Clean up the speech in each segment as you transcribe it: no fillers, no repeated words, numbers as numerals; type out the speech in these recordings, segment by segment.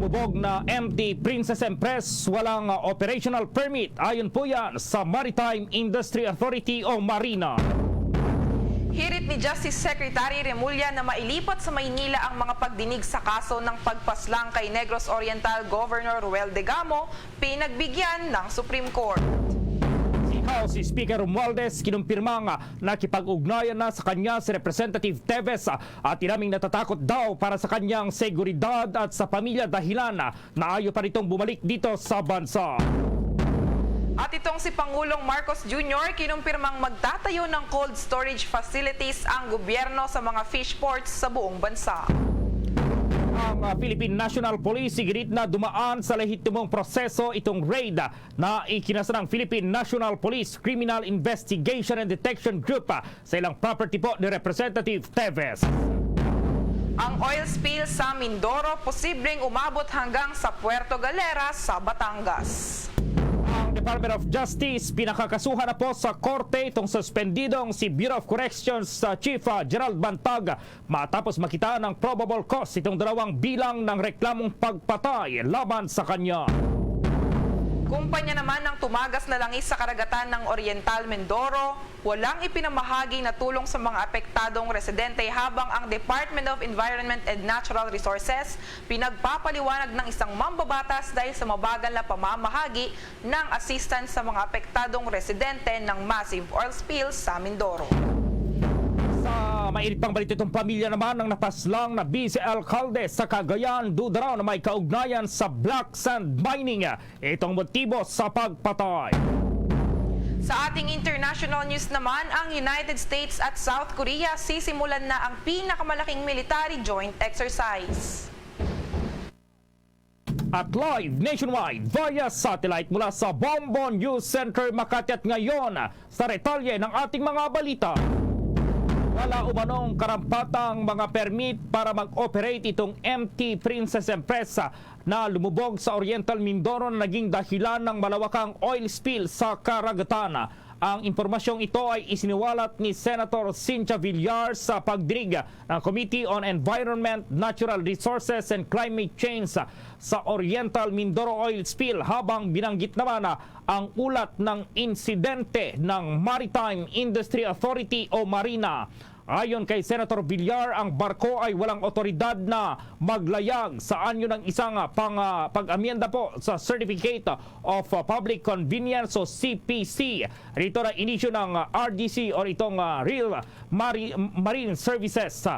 lumubog na MT Princess Empress walang operational permit. Ayon po yan sa Maritime Industry Authority o Marina. Hirit ni Justice Secretary Remulla na mailipat sa Maynila ang mga pagdinig sa kaso ng pagpaslang kay Negros Oriental Governor Ruel Degamo, pinagbigyan ng Supreme Court. House Speaker Romualdez kinumpirmang nakipag-ugnayan na sa kanya si Representative Teves at inaming natatakot daw para sa kanyang seguridad at sa pamilya dahilan na ayaw pa nitong bumalik dito sa bansa. At itong si Pangulong Marcos Jr. kinumpirmang magtatayo ng cold storage facilities ang gobyerno sa mga fish ports sa buong bansa. Ang Philippine National Police sigirit na dumaan sa lehitimong proseso itong raid na ikinasa ng Philippine National Police Criminal Investigation and Detection Group sa ilang property po ni Representative Teves. Ang oil spill sa Mindoro posibleng umabot hanggang sa Puerto Galera sa Batangas. Ang Department of Justice pinakakasuhan na po sa korte itong suspendidong si Bureau of Corrections Chief Gerald Bantag matapos makita ng probable cause itong dalawang bilang ng reklamong pagpatay laban sa kanya. Kumpanya naman ng tumagas na langis sa karagatan ng Oriental Mindoro, walang ipinamahagi na tulong sa mga apektadong residente habang ang Department of Environment and Natural Resources pinagpapaliwanag ng isang mambabatas dahil sa mabagal na pamamahagi ng assistance sa mga apektadong residente ng massive oil spill sa Mindoro. Sa mainit pang balita itong pamilya naman ng napaslang na vice alcalde sa Cagayan, duda raw na may kaugnayan sa black sand mining. Itong motibo sa pagpatay. Sa ating international news naman, ang United States at South Korea sisimulan na ang pinakamalaking military joint exercise. At live nationwide via satellite mula sa Bonbon News Center Makati at ngayon sa retalye ng ating mga balita. Wala umanong karampatang mga permit para mag-operate itong MT Princess Empress na lumubog sa Oriental Mindoro na naging dahilan ng malawakang oil spill sa karagatan. Ang impormasyong ito ay isiniwalat ni Senator Cynthia Villar sa pagdinig ng Committee on Environment, Natural Resources and Climate Change sa Oriental Mindoro oil spill habang binanggit naman ang ulat ng insidente ng Maritime Industry Authority o Marina. Ayon kay Senator Villar, ang barko ay walang otoridad na maglayag sa anyo ng isang pag-amyenda po sa Certificate of Public Convenience o CPC. Rito na inisyu ng RDC o itong Real Marine Services.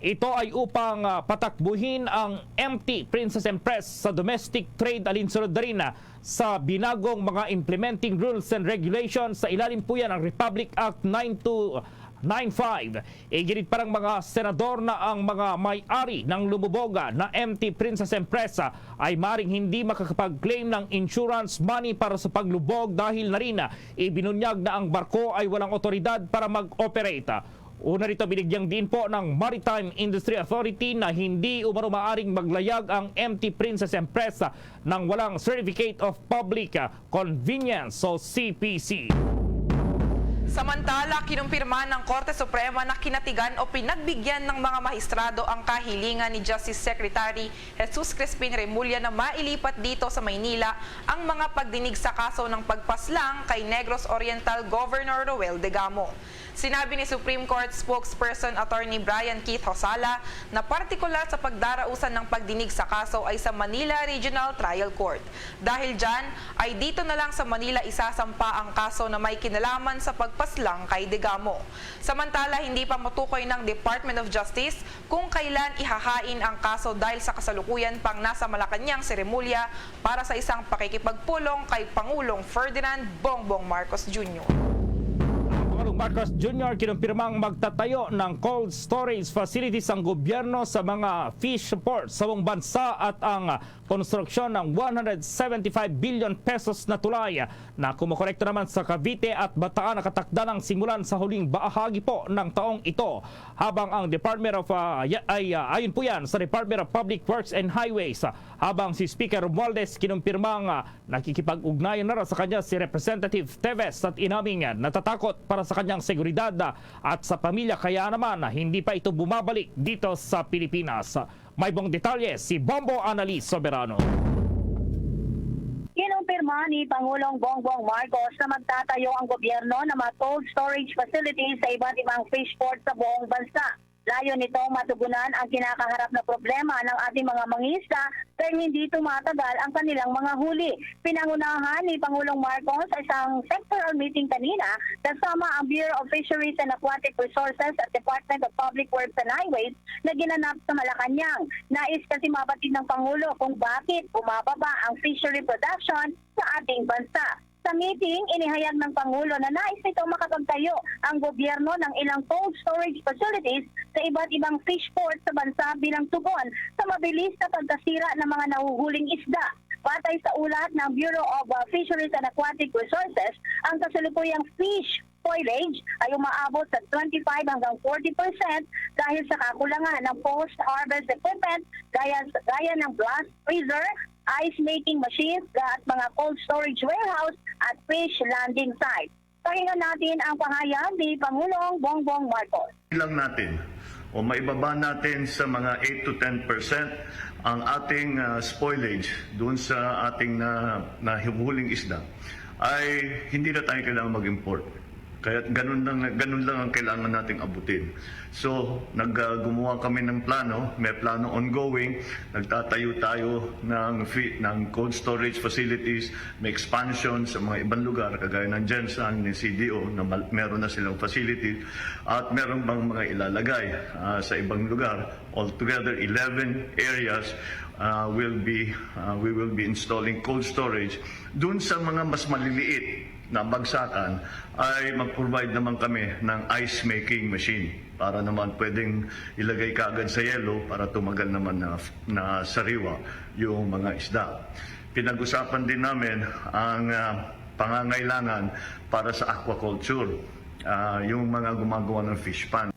Ito ay upang patakbuhin ang MT Princess Empress sa domestic trade alinsunod na rin sa binagong mga implementing rules and regulations. Sa ilalim po yan ang Republic Act 9295. Iginit parang mga senador na ang mga may-ari ng lumuboga na MT Princess Empress ay maring hindi makakapag-claim ng insurance money para sa paglubog dahil na rin ibinunyag na ang barko ay walang otoridad para mag-operate. Una rito binigyang din po ng Maritime Industry Authority na hindi umano maaring maglayag ang MT Princess Empress ng walang Certificate of Public Convenience o CPC. Samantala, kinumpirma ng Korte Suprema na kinatigan o pinagbigyan ng mga mahistrado ang kahilingan ni Justice Secretary Jesus Crispin Remulla na mailipat dito sa Maynila ang mga pagdinig sa kaso ng pagpaslang kay Negros Oriental Governor Ruel Degamo. Sinabi ni Supreme Court spokesperson Attorney Brian Keith Hosala na partikular sa pagdarausan ng pagdinig sa kaso ay sa Manila Regional Trial Court. Dahil dyan, ay dito na lang sa Manila isasampa ang kaso na may kinalaman sa pagpaslang kay Degamo. Samantala, hindi pa matukoy ng Department of Justice kung kailan ihahain ang kaso dahil sa kasalukuyan pang nasa Malacanang si Remulla para sa isang pakikipagpulong kay Pangulong Ferdinand Bongbong Marcos Jr. Marcos Jr. kinumpirmang magtatayo ng cold storage facilities ang gobyerno sa mga fish ports sa buong bansa at ang konstruksyon ng 175 billion pesos na tulay na kumukolekta naman sa Cavite at Bataan nakatakda ng simulan sa huling bahagi po ng taong ito. Habang ang Department of ayon po yan sa Department of Public Works and Highways, habang si Speaker Romualdez kinumpirmang nakikipag-ugnayan na sa kanya si Representative Teves at inaming natatakot para sa kanyang seguridad at sa pamilya kaya naman hindi pa ito bumabalik dito sa Pilipinas. May buong detalye si Bombo Annalise Soberano. Kinumpirma ni Pangulong Bongbong Marcos na magtatayo ang gobyerno ng mga cold storage facilities sa iba't ibang fish port sa buong bansa. Layo nitong matugunan ang kinakaharap na problema ng ating mga mangingisda pero hindi tumatagal ang kanilang mga huli. Pinangunahan ni Pangulong Marcos sa isang sectoral meeting kanina kasama ang Bureau of Fisheries and Aquatic Resources at Department of Public Works and Highways na ginanap sa Malacanang. Nais kasi mabatid ng Pangulo kung bakit bumababa ang fishery production sa ating bansa. Sa meeting, inihayag ng Pangulo na nais nitong makapagtayo ang gobyerno ng ilang cold storage facilities sa iba't ibang fish ports sa bansa bilang tugon sa mabilis na pagkasira ng mga nahuhuling isda. Batay sa ulat ng Bureau of Fisheries and Aquatic Resources, ang kasalukuyang fish spoilage ay umaabot sa 25 hanggang 40% dahil sa kakulangan ng post-harvest equipment gaya ng blast freezer, ice-making machines at mga cold storage warehouse at fish landing site. Pakinggan natin ang pahayag ni Pangulong Bongbong Marcos. Lang natin o maibaba natin sa mga 8 to 10% ang ating spoilage doon sa ating nahihuling isda ay hindi na tayo kailangan mag-import. Kaya ganun lang ang kailangan nating abutin. So, gumawa kami ng plano, may plano ongoing, nagtatayo tayo ng cold storage facilities, may expansion sa mga ibang lugar, kagaya ng Gensan, ng CDO, na meron na silang facility, at meron bang mga ilalagay sa ibang lugar. Altogether, 11 areas we will be installing cold storage. Doon sa mga mas maliliit na bagsakan ay mag-provide naman kami ng ice-making machine para naman pwedeng ilagay kaagad sa yelo para tumagal naman na sariwa yung mga isda. Pinag-usapan din namin ang pangangailangan para sa aquaculture, yung mga gumagawa ng fish pond.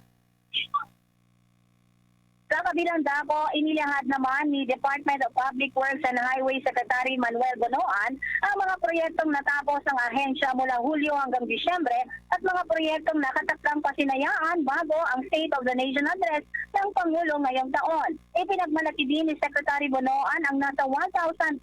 Sa kabilang dako, inilahad naman ni Department of Public Works and Highways Secretary Manuel Bonoan ang mga proyektong natapos ng ahensya mula Hulyo hanggang Disyembre at mga proyektong nakatakdang pasinayaan bago ang State of the Nation Address ng Pangulo ngayong taon. Ipinagmalaki din ni Secretary Bonoan ang nasa 1,500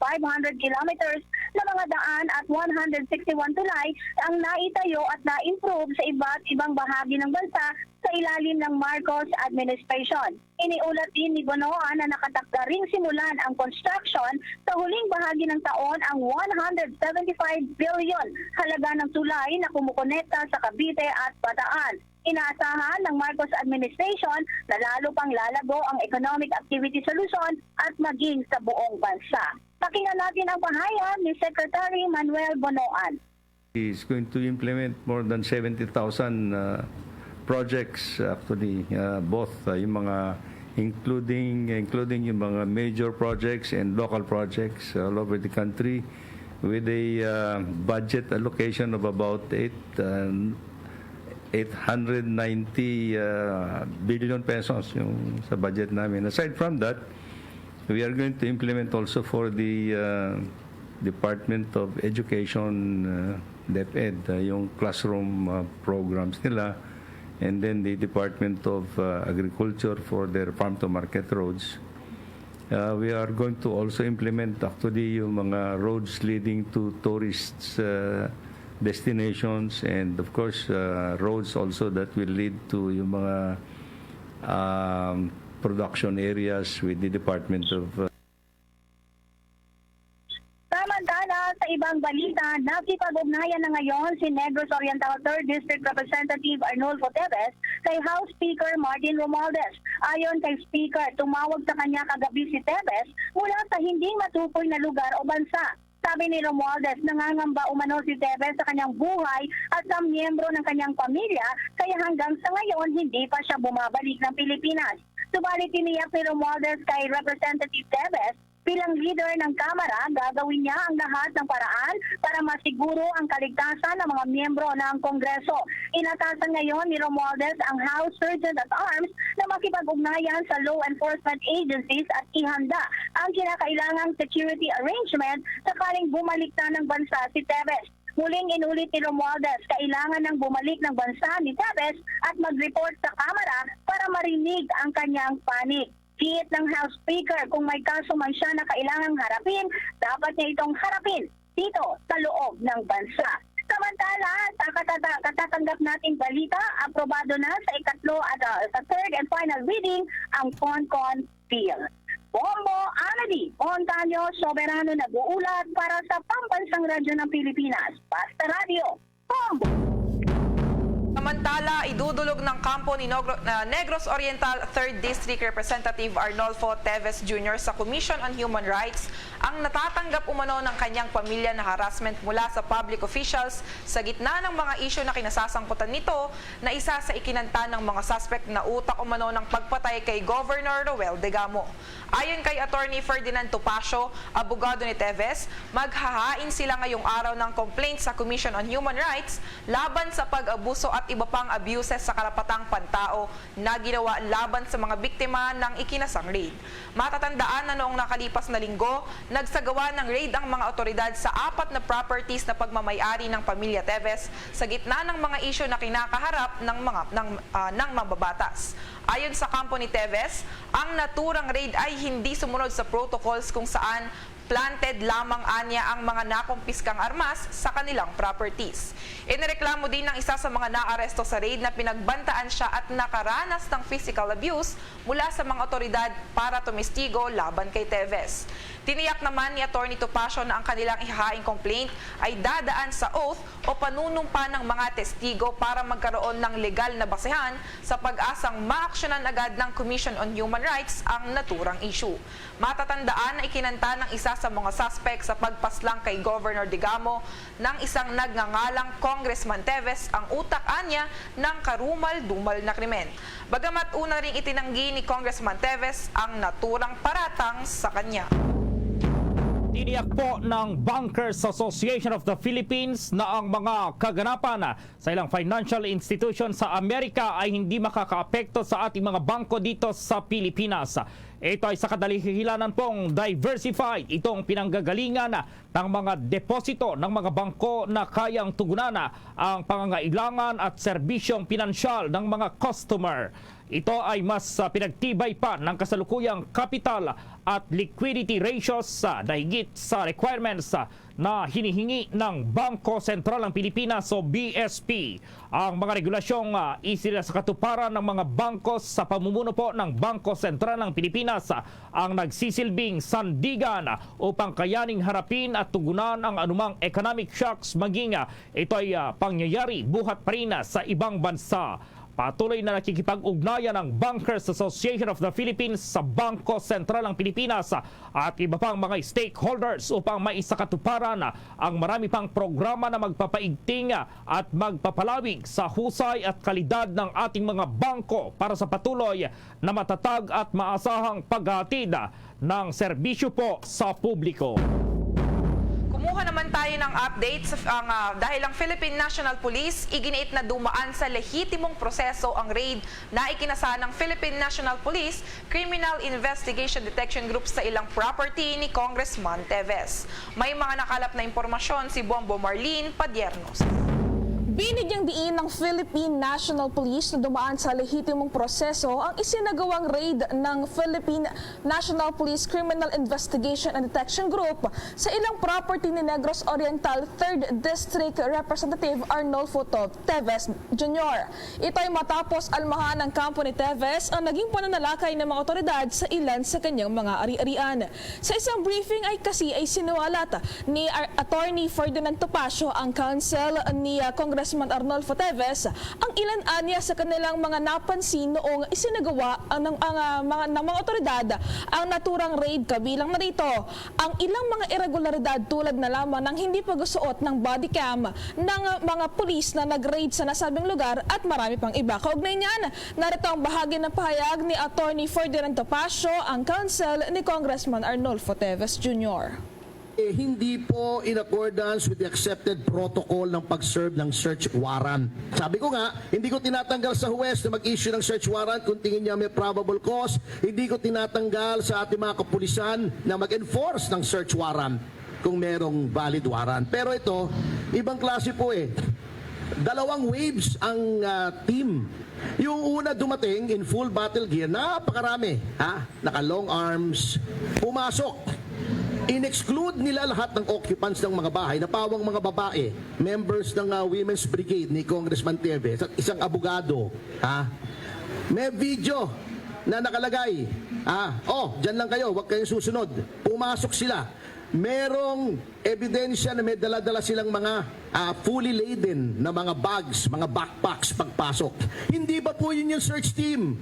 kilometers na mga daan at 161 tulay ang naitayo at na-improve sa iba't ibang bahagi ng bansa sa ilalim ng Marcos administration. Iniulat din ni Bonoan na nakatakda ring simulan ang construction sa huling bahagi ng taon ang 175 billion halaga ng tulay na kumukonekta sa Cavite at Bataan. Inaasahan ng Marcos administration na lalo pang lalago ang economic activity sa Luzon at maging sa buong bansa. Pakinggan natin ang pahayag ni Secretary Manuel Bonoan. He is going to implement more than 70,000 projects actually, both yung mga including yung mga major projects and local projects all over the country with a budget allocation of about 890 billion pesos yung sa budget namin. Aside from that, we are going to implement also for the Department of Education, DepEd, yung classroom programs nila, and then the Department of Agriculture for their farm-to-market roads. We are going to also implement actually yung mga roads leading to tourists destinations and of course roads also that will lead to yung mga production areas with the Department of Samantala, sa ibang balita, nakipag-ugnayan na ngayon si Negros Oriental 3rd District Representative Arnulfo Teves kay House Speaker Martin Romualdez. Ayon kay Speaker, tumawag sa kanya kagabi si Teves mula sa hindi matukoy na lugar o bansa. Sabi ni Romualdez, nangangamba umano si Teves sa kanyang buhay at sa miyembro ng kanyang pamilya, kaya hanggang sa ngayon hindi pa siya bumabalik ng Pilipinas. Subalit tiniyak ni Romualdez kay Representative Teves, bilang leader ng Kamara, gagawin niya ang lahat ng paraan para masiguro ang kaligtasan ng mga miyembro ng Kongreso. Inatasan ngayon ni Romualdez ang House Sergeant at Arms na makipag-ugnayan sa law enforcement agencies at ihanda ang kinakailangang security arrangement sakaling bumalik na ng bansa si Teves. Muling inulit ni Romualdez, kailangan ng bumalik ng bansa ni Teves at mag-report sa Kamara para marinig ang kanyang panig. Kiit ng House Speaker, kung may kaso man siya na kailangang harapin, dapat niya itong harapin dito sa loob ng bansa. Samantala, katatanggap natin balita, aprobado na sa ikatlo at sa third and final reading ang CONCON bill. Bombo Amedy Montaño, soberano na buulat para sa Pambansang Radyo ng Pilipinas. Basta Radio, Bombo! Samantala, idudulog ng kampo ni Negros Oriental 3rd District Representative Arnolfo Teves Jr. sa Commission on Human Rights ang natatanggap umano ng kanyang pamilya na harassment mula sa public officials sa gitna ng mga isyu na kinasasangkutan nito na isa sa ikinanta ng mga suspect na utak umano ng pagpatay kay Governor Roel Degamo. Ayon kay Attorney Ferdinand Topacio, abogado ni Teves, maghahain sila ngayong araw ng complaint sa Commission on Human Rights laban sa pag-abuso at iba pang abuses sa karapatang pantao na ginawa laban sa mga biktima ng ikinasang raid. Matatandaan na noong nakalipas na linggo, nagsagawa ng raid ang mga otoridad sa 4 na properties na pagmamayari ng pamilya Teves sa gitna ng mga isyu na kinakaharap ng mababatas. Ayon sa kampo ni Teves, ang naturang raid ay hindi sumunod sa protocols kung saan planted lamang anya ang mga nakumpiskang armas sa kanilang properties. Inireklamo din ng isa sa mga naaresto sa raid na pinagbantaan siya at nakaranas ng physical abuse mula sa mga otoridad para tumistigo laban kay Teves. Tiniyak naman ni Atty. Topacio na ang kanilang ihahaing complaint ay dadaan sa oath o panunumpa ng mga testigo para magkaroon ng legal na basehan sa pag-asang maaksyonan agad ng Commission on Human Rights ang naturang issue. Matatandaan na ikinanta ng isa sa mga suspect sa pagpaslang kay Governor Degamo ng isang nagngangalang Congressman Teves ang utak-anya ng karumal-dumal na krimen. Bagamat una ring itinanggi ni Congressman Teves ang naturang paratang sa kanya. Tiniyak po ng Bankers Association of the Philippines na ang mga kaganapan sa ilang financial institution sa Amerika ay hindi makakaapekto sa ating mga bangko dito sa Pilipinas. Ito ay sa kadalihilanan pong diversified itong pinanggagalingan ng mga deposito ng mga bangko na kayang tugunan ang pangangailangan at serbisyong pinansyal ng mga customer. Ito ay mas pinagtibay pa ng kasalukuyang capital at liquidity ratios na higit sa requirements na hinihingi ng Bangko Sentral ng Pilipinas o BSP. Ang mga regulasyong isila sa katuparan ng mga bangko sa pamumuno po ng Bangko Sentral ng Pilipinas ang nagsisilbing sandigan upang kayaning harapin at tugunan ang anumang economic shocks maging ito ay pangyayari buhat pa rin sa ibang bansa. Patuloy na nakikipag-ugnayan ng Bankers Association of the Philippines sa Bangko Sentral ng Pilipinas at iba pang mga stakeholders upang maisakatuparan ang marami pang programa na magpapaigting at magpapalawig sa husay at kalidad ng ating mga bangko para sa patuloy na matatag at maasahang paghatid ng serbisyo po sa publiko. Kumuha naman tayo ng updates dahil ang Philippine National Police iginiit na dumaan sa lehitimong proseso ang raid na ikinasa ng Philippine National Police Criminal Investigation Detection Group sa ilang property ni Congressman Teves. May mga nakalap na impormasyon si Bombo Marlene Padiernos. Binigyang diin ng Philippine National Police na dumaan sa lehitimong proseso ang isinagawang raid ng Philippine National Police Criminal Investigation and Detection Group sa ilang property ni Negros Oriental 3rd District Representative Arnolfo Teves Jr. Ito ay matapos almahan ng kampo ni Teves ang naging pananalakay ng mga otoridad sa ilan sa kanyang mga ari-arian. Sa isang briefing ay sinuwalat ni Attorney Ferdinand Topacio ang counsel ni Congressman Arnolfo Teves ang ilan anya sa kanilang mga napansin noong isinagawa ng mga otoridad ang naturang raid, kabilang na rito ang ilang mga irregularidad tulad na lamang ng hindi pagsuot ng body cam ng mga pulis na nag-raid sa nasabing lugar at marami pang iba. Kaugnay niyan, narito ang bahagi ng pahayag ni Attorney Ferdinand Topacio, ang counsel ni Congressman Arnolfo Teves Jr. Hindi po in accordance with the accepted protocol ng pag-serve ng search warrant. Sabi ko nga, hindi ko tinatanggal sa huwes na mag-issue ng search warrant kung tingin niya may probable cause. Hindi ko tinatanggal sa ating mga kapulisan na mag-enforce ng search warrant kung merong valid warrant. Pero ito, ibang klase po eh. Dalawang waves ang team. Yung una dumating in full battle gear, napakarami, naka long arms, pumasok. In-exclude nila lahat ng occupants ng mga bahay na pawang mga babae, members ng Women's Brigade ni Congressman Teves at isang abogado. May video na nakalagay. Dyan lang kayo, huwag kayong susunod. Pumasok sila. Merong ebidensya na may dala-dala silang mga fully laden na mga bags, mga backpacks pagpasok. Hindi ba po yun yung search team?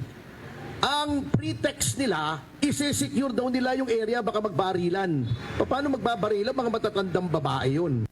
Ang pretext nila, isi-secure daw nila yung area, baka magbarilan. Paano magbabarilan? Mga matatandang babae yun.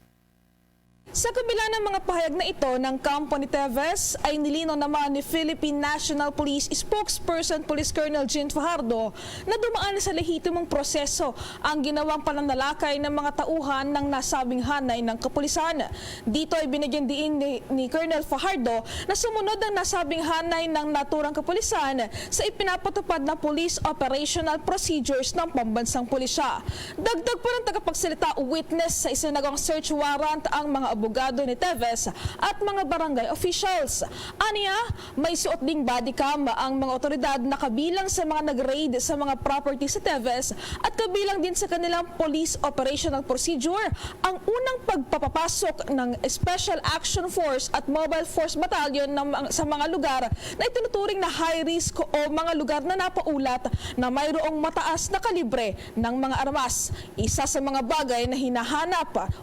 Sa kabila ng mga pahayag na ito ng kampo ni Teves, ay nilinaw naman ni Philippine National Police spokesperson Police Colonel Jean Fajardo na dumaan sa lehitimong proseso ang ginawang pananalakay ng mga tauhan ng nasabing hanay ng kapulisan. Dito ay binigyan diin ni Colonel Fajardo na sumunod ang nasabing hanay ng naturang kapulisan sa ipinapatupad na police operational procedures ng pambansang pulisya. Dagdag pa ng tagapagsalita witness sa isinagawang search warrant ang mga abogado ni Teves at mga barangay officials. Aniya, may suot ding body cam ang mga otoridad na kabilang sa mga nag-raid sa mga property sa Teves at kabilang din sa kanilang police operational procedure ang unang pagpapapasok ng Special Action Force at Mobile Force Battalion sa mga lugar na itinuturing na high risk o mga lugar na napaulat na mayroong mataas na kalibre ng mga armas. Isa sa mga bagay na hinahanapan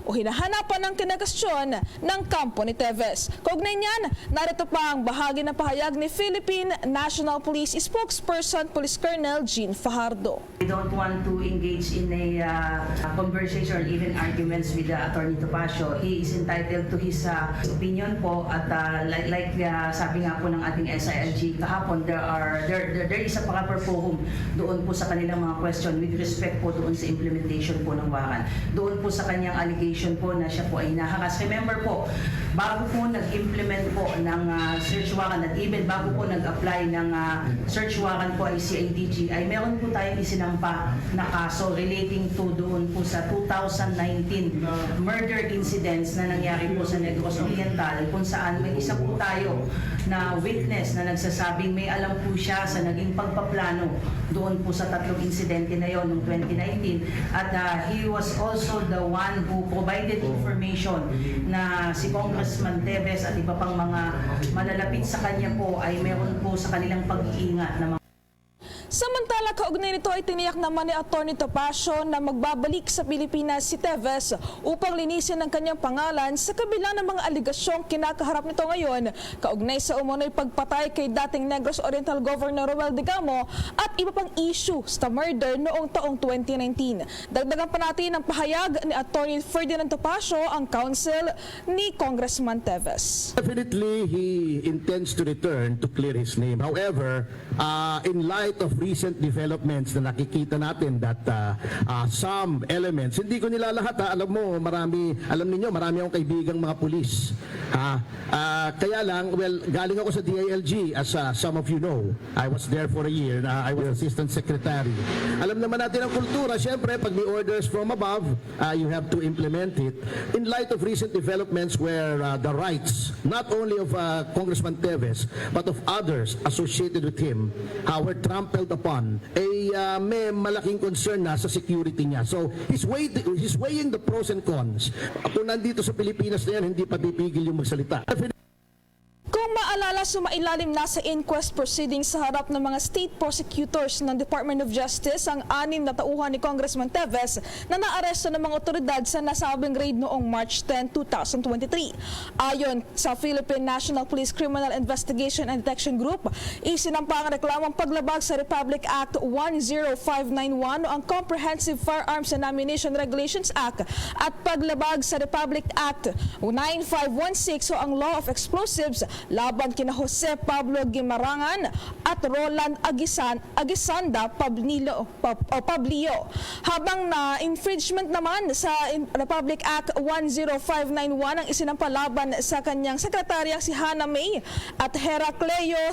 ng kinakasyon ng kampo ni Teves. Kaugnay niyan, narito pa ang bahagi ng pahayag ni Philippine National Police spokesperson Police Colonel Jean Fajardo. We don't want to engage in a conversation or even arguments with Attorney Topacio. He is entitled to his opinion po at sabi nga po ng ating SILG kahapon, there is a proper forum doon po sa kanilang mga question with respect po doon sa implementation po ng warrant. Doon po sa kanyang allegation po na siya po ay hinaharas. Remember po, bago po nag-implement po ng search warrant at even bago po nag-apply ng search warrant po ay CIDG, ay meron po tayong isinampa na kaso relating to doon po sa 2019 murder incidents na nangyari po sa Negros Oriental kung saan may isa po tayo na witness na nagsasabing may alam po siya sa naging pagpaplano doon po sa tatlong insidente na yon noong 2019 at he was also the one who provided information na si Congressman Teves at iba pang mga malalapit sa kanya po ay meron po sa kanilang pag-iingat na mga Samantala, kaugnay nito ay tiniyak naman ni Atty. Topacio na magbabalik sa Pilipinas si Teves upang linisin ang kanyang pangalan sa kabila ng mga aligasyong kinakaharap nito ngayon kaugnay sa umunoy pagpatay kay dating Negros Oriental Governor Roel Digamo at iba pang issue sa murder noong taong 2019. Dagdagan pa natin ang pahayag ni Atty. Ferdinand Topacio, ang counsel ni Congressman Teves. Definitely, he intends to return to clear his name. However, in light of recent developments na nakikita natin that some elements, hindi ko nila lahat, alam ninyo, marami akong kaibigang mga pulis. Kaya lang, galing ako sa DILG, as some of you know. I was there for a year. I was assistant secretary. Alam naman natin ang kultura. Siyempre, pag may orders from above, you have to implement it. In light of recent developments where the rights, not only of Congressman Teves, but of others associated with him, were trampled upon, may malaking concern na sa security niya. So, he's weighing the pros and cons. Kung nandito sa Pilipinas na yan, hindi pa pipigil yung magsalita. Kung maalala, sumailalim na sa inquest proceedings sa harap ng mga state prosecutors ng Department of Justice ang 6 na tauhan ni Congressman Teves na naaresto ng mga otoridad sa nasabing raid noong March 10, 2023. Ayon sa Philippine National Police Criminal Investigation and Detection Group, isinampa ang reklamong paglabag sa Republic Act 10591 o ang Comprehensive Firearms and Ammunition Regulations Act at paglabag sa Republic Act 9516 o ang Law of Explosives laban kina Jose Pablo Guimarangan at Roland Agisanda Pablio. Habang na infringement naman sa Republic Act 10591 ang isinampalaban sa kanyang sekretarya si Hana May at Heracleo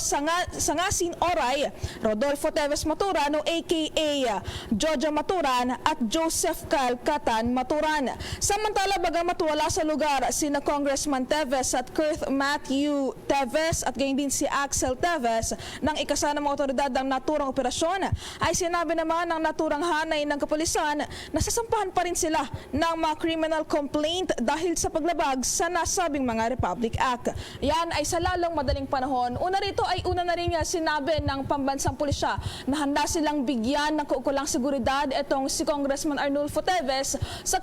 Sangasin Oray, Rodolfo Teves Maturano aka Jojo Maturan at Joseph Calcatan Maturan. Samantala, bagamat wala sa lugar sina Congressman Teves at Kurt Matthew Teves at gayon din si Axel Teves ng ikasanang mga otoridad ng naturang operasyon, ay sinabi naman ng naturang hanay ng kapulisan na sasampahan pa rin sila ng mga criminal complaint dahil sa paglabag sa nasabing mga Republic Act. Yan ay sa lalong madaling panahon. Una rito ay una na rin sinabi ng pambansang pulisya na handa silang bigyan ng kaukulang seguridad itong si Congressman Arnulfo Teves sa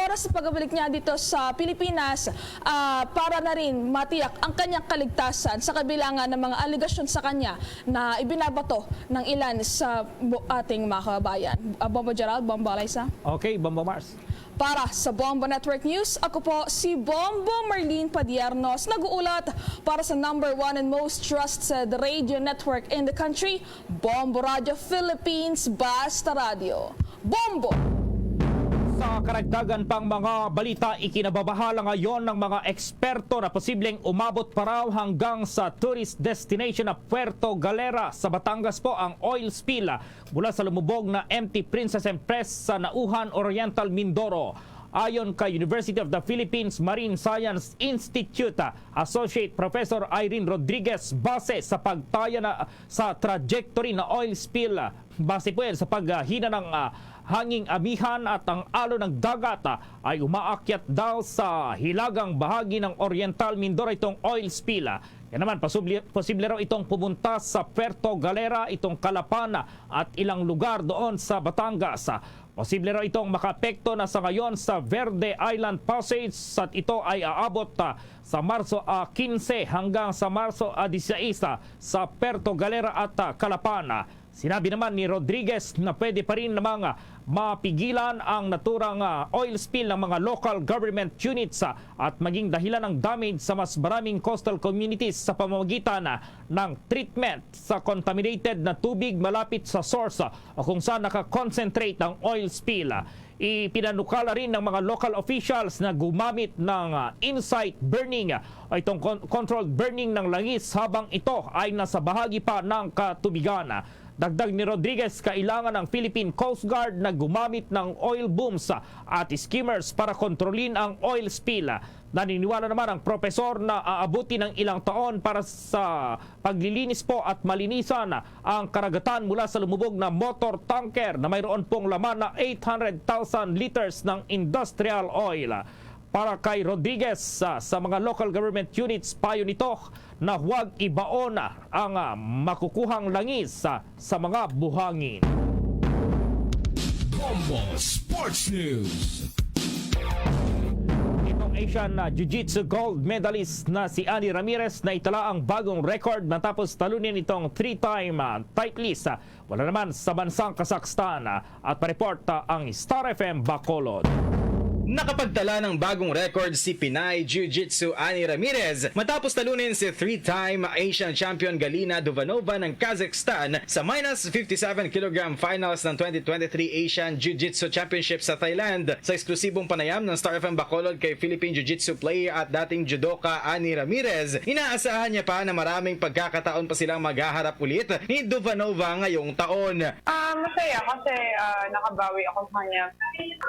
oras sa pagbalik niya dito sa Pilipinas para na rin matiyak ang kanyang kaligtasan sa kabilangan ng mga aligasyon sa kanya na ibinabato ng ilan sa ating mga kababayan. Bombo Gerald, Bombo Alaysa. Okay, Bombo Mars. Para sa Bombo Network News, ako po si Bombo Marlene Padiernos, nag-uulat para sa #1 and most trusted radio network in the country, Bombo Radio Philippines, Basta Radio. Bombo! Sa karagdagan pang mga balita, ikinababahala ngayon ng mga eksperto na posibleng umabot pa raw hanggang sa tourist destination na Puerto Galera sa Batangas po ang oil spill mula sa lumubog na MT Princess Empress sa Nauhan Oriental, Mindoro. Ayon kay University of the Philippines Marine Science Institute, Associate Professor Irene Rodriguez, base sa pagtaya na sa trajectory na oil spill, base po yan sa paghina ng hanging amihan at ang alo ng dagat ay umaakyat daw sa hilagang bahagi ng Oriental Mindoro itong oil spill. Yan naman, posible raw itong pumunta sa Puerto Galera, itong Calapan at ilang lugar doon sa Batangas. Posible raw itong makaapekto na sa ngayon sa Verde Island Passage at ito ay aabot sa Marso 15 hanggang sa Marso 16 sa Puerto Galera at Calapan. Sinabi naman ni Rodriguez na pwede pa rin namang mapigilan ang naturang oil spill ng mga local government units at maging dahilan ng damage sa mas maraming coastal communities sa pamamagitan ng treatment sa contaminated na tubig malapit sa source o kung saan nakakonsentrate ang oil spill. Ipinanukala rin ng mga local officials na gumamit ng in-sight burning o itong controlled burning ng langis habang ito ay nasa bahagi pa ng katubigan. Dagdag ni Rodriguez, kailangan ng Philippine Coast Guard na gumamit ng oil booms at skimmers para kontrolin ang oil spill. Naniniwala naman ang profesor na aabuti ng ilang taon para sa paglilinis po at malinisan ang karagatan mula sa lumubog na motor tanker na mayroon pong laman na 800,000 liters ng industrial oil. Para kay Rodriguez, sa mga local government units, payo nito na huwag ibaon ang makukuhang langis sa mga buhangin. Bombo Sports News. Itong Asian Jiu-Jitsu gold medalist na si Annie Ramirez na itala ang bagong record matapos talunin itong 3-time titleist. Wala naman sa bansang Kazakhstan at pareport ang Star FM Bacolod. Nakapagtala ng bagong record si Pinay Jiu-Jitsu Annie Ramirez matapos talunin si 3-time Asian champion Galina Duvanova ng Kazakhstan sa minus 57 kg finals ng 2023 Asian Jiu-Jitsu Championship sa Thailand. Sa eksklusibong panayam ng Star FM Bacolod kay Philippine Jiu-Jitsu player at dating judoka Annie Ramirez, inaasahan niya pa na maraming pagkakataon pa silang maghaharap ulit ni Duvanova ngayong taon. Masaya kasi nakabawi ako sa kanya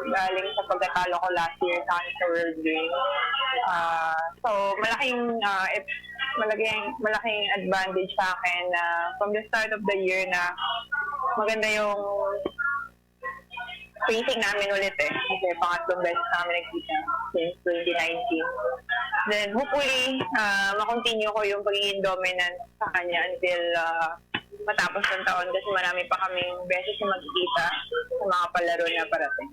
galing sa pagkatalo ko last year sa World Games. So malaking advantage sa akin na from the start of the year na maganda yung pacing namin ulit kasi pangatlong beses namin nagkita since 2019. Then hopefully makontinue ko yung pagiging dominant sa kanya until matapos ng taon kasi marami pa kaming beses na magkikita sa mga palaro na parating.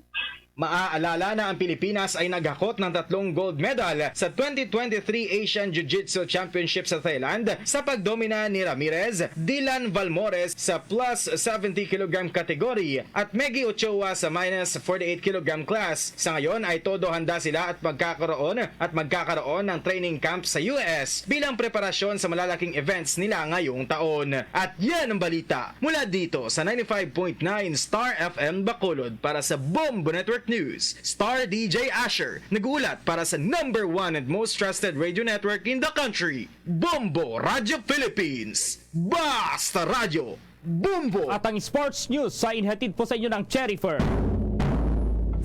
Maaalala na ang Pilipinas ay naghakot ng 3 gold medal sa 2023 Asian Jiu-Jitsu Championship sa Thailand sa pagdomina ni Ramirez, Dylan Valmores sa plus 70 kg kategory at Meggy Ochoa sa minus 48 kg class. Sa ngayon ay todo handa sila at magkakaroon ng training camp sa US bilang preparasyon sa malalaking events nila ngayong taon. At yan ang balita mula dito sa 95.9 Star FM Bacolod para sa Bombo Network News. Star DJ Asher, nagulat para sa #1 and most trusted radio network in the country, Bombo Radio Philippines. Basta Radio, Bombo! At ang sports news sa inhatid po sa inyo ng Cherryfer.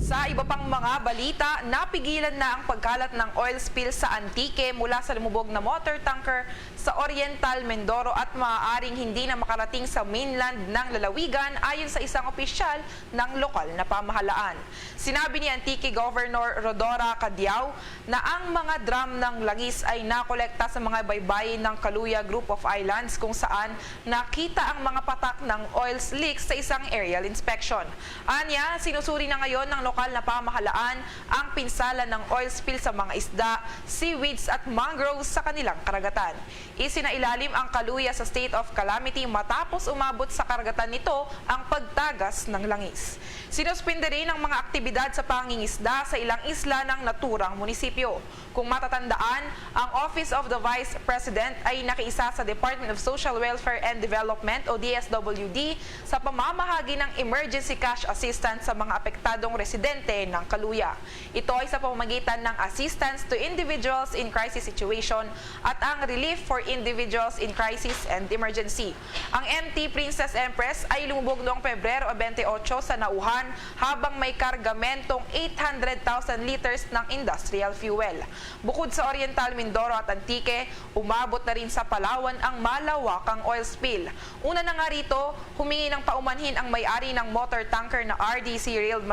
Sa iba pang mga balita, napigilan na ang pagkalat ng oil spill sa Antique mula sa lumubog na motor tanker sa Oriental Mindoro at maaaring hindi na makarating sa mainland ng lalawigan ayon sa isang opisyal ng lokal na pamahalaan. Sinabi ni Antique Governor Rodora Cadiao na ang mga drum ng langis ay nakolekta sa mga baybayin ng Kaluya Group of Islands kung saan nakita ang mga patak ng oil leaks sa isang aerial inspection. Anya, sinusuri na ngayon ng lokal na pamahalaan ang pinsala ng oil spill sa mga isda, seaweeds at mangroves sa kanilang karagatan. Isinailalim ang Kaluya sa state of calamity matapos umabot sa karagatan nito ang pagtagas ng langis. Sinuspinde rin ang mga aktibidad sa pangingisda sa ilang isla ng naturang munisipyo. Kung matatandaan, ang Office of the Vice President ay nakiisa sa Department of Social Welfare and Development o DSWD sa pamamahagi ng emergency cash assistance sa mga apektadong residente ng Kaluya. Ito ay sa pamamagitan ng assistance to individuals in crisis situation at ang relief for individuals in crisis and emergency. Ang MT Princess Empress ay lumubog noong Pebrero 28 sa Nauhan habang may kargamentong 800,000 liters ng industrial fuel. Bukod sa Oriental Mindoro at Antique, umabot na rin sa Palawan ang malawakang oil spill. Una na nga rito, humingi ng paumanhin ang may-ari ng motor tanker na RDC Rail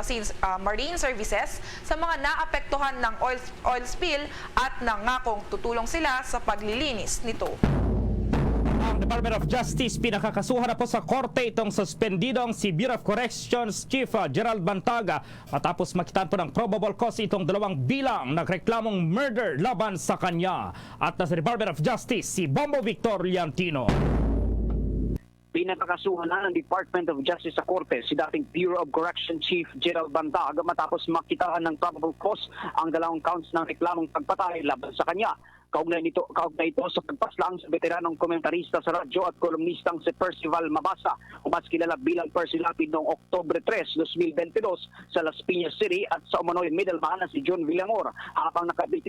Marine Services sa mga naapektuhan ng oil spill at nangakong tutulong sila sa paglilinis nito. Ang Department of Justice pinakakasuhan na po sa korte itong suspendidong si Bureau of Corrections Chief Gerald Bantaga matapos makitaan po ng probable cause itong 2 bilang nagreklamong murder laban sa kanya. At nasa Department of Justice si Bombo Victor Liantino. Pinakakasuhan na ng Department of Justice sa korte si dating Bureau of Corrections Chief Gerald Bantaga matapos makitaan ng probable cause ang 2 counts ng reklamong pagpatay laban sa kanya. Kaugnay ito sa pagpaslang sa veteranong komentarista sa radyo at kolumnistang si Percival Mabasa, o mas kilala bilang Percy Lapid noong Oktubre 3, 2022 sa Las Piñas City at sa umano'y middleman na si John Villamor habang nakapit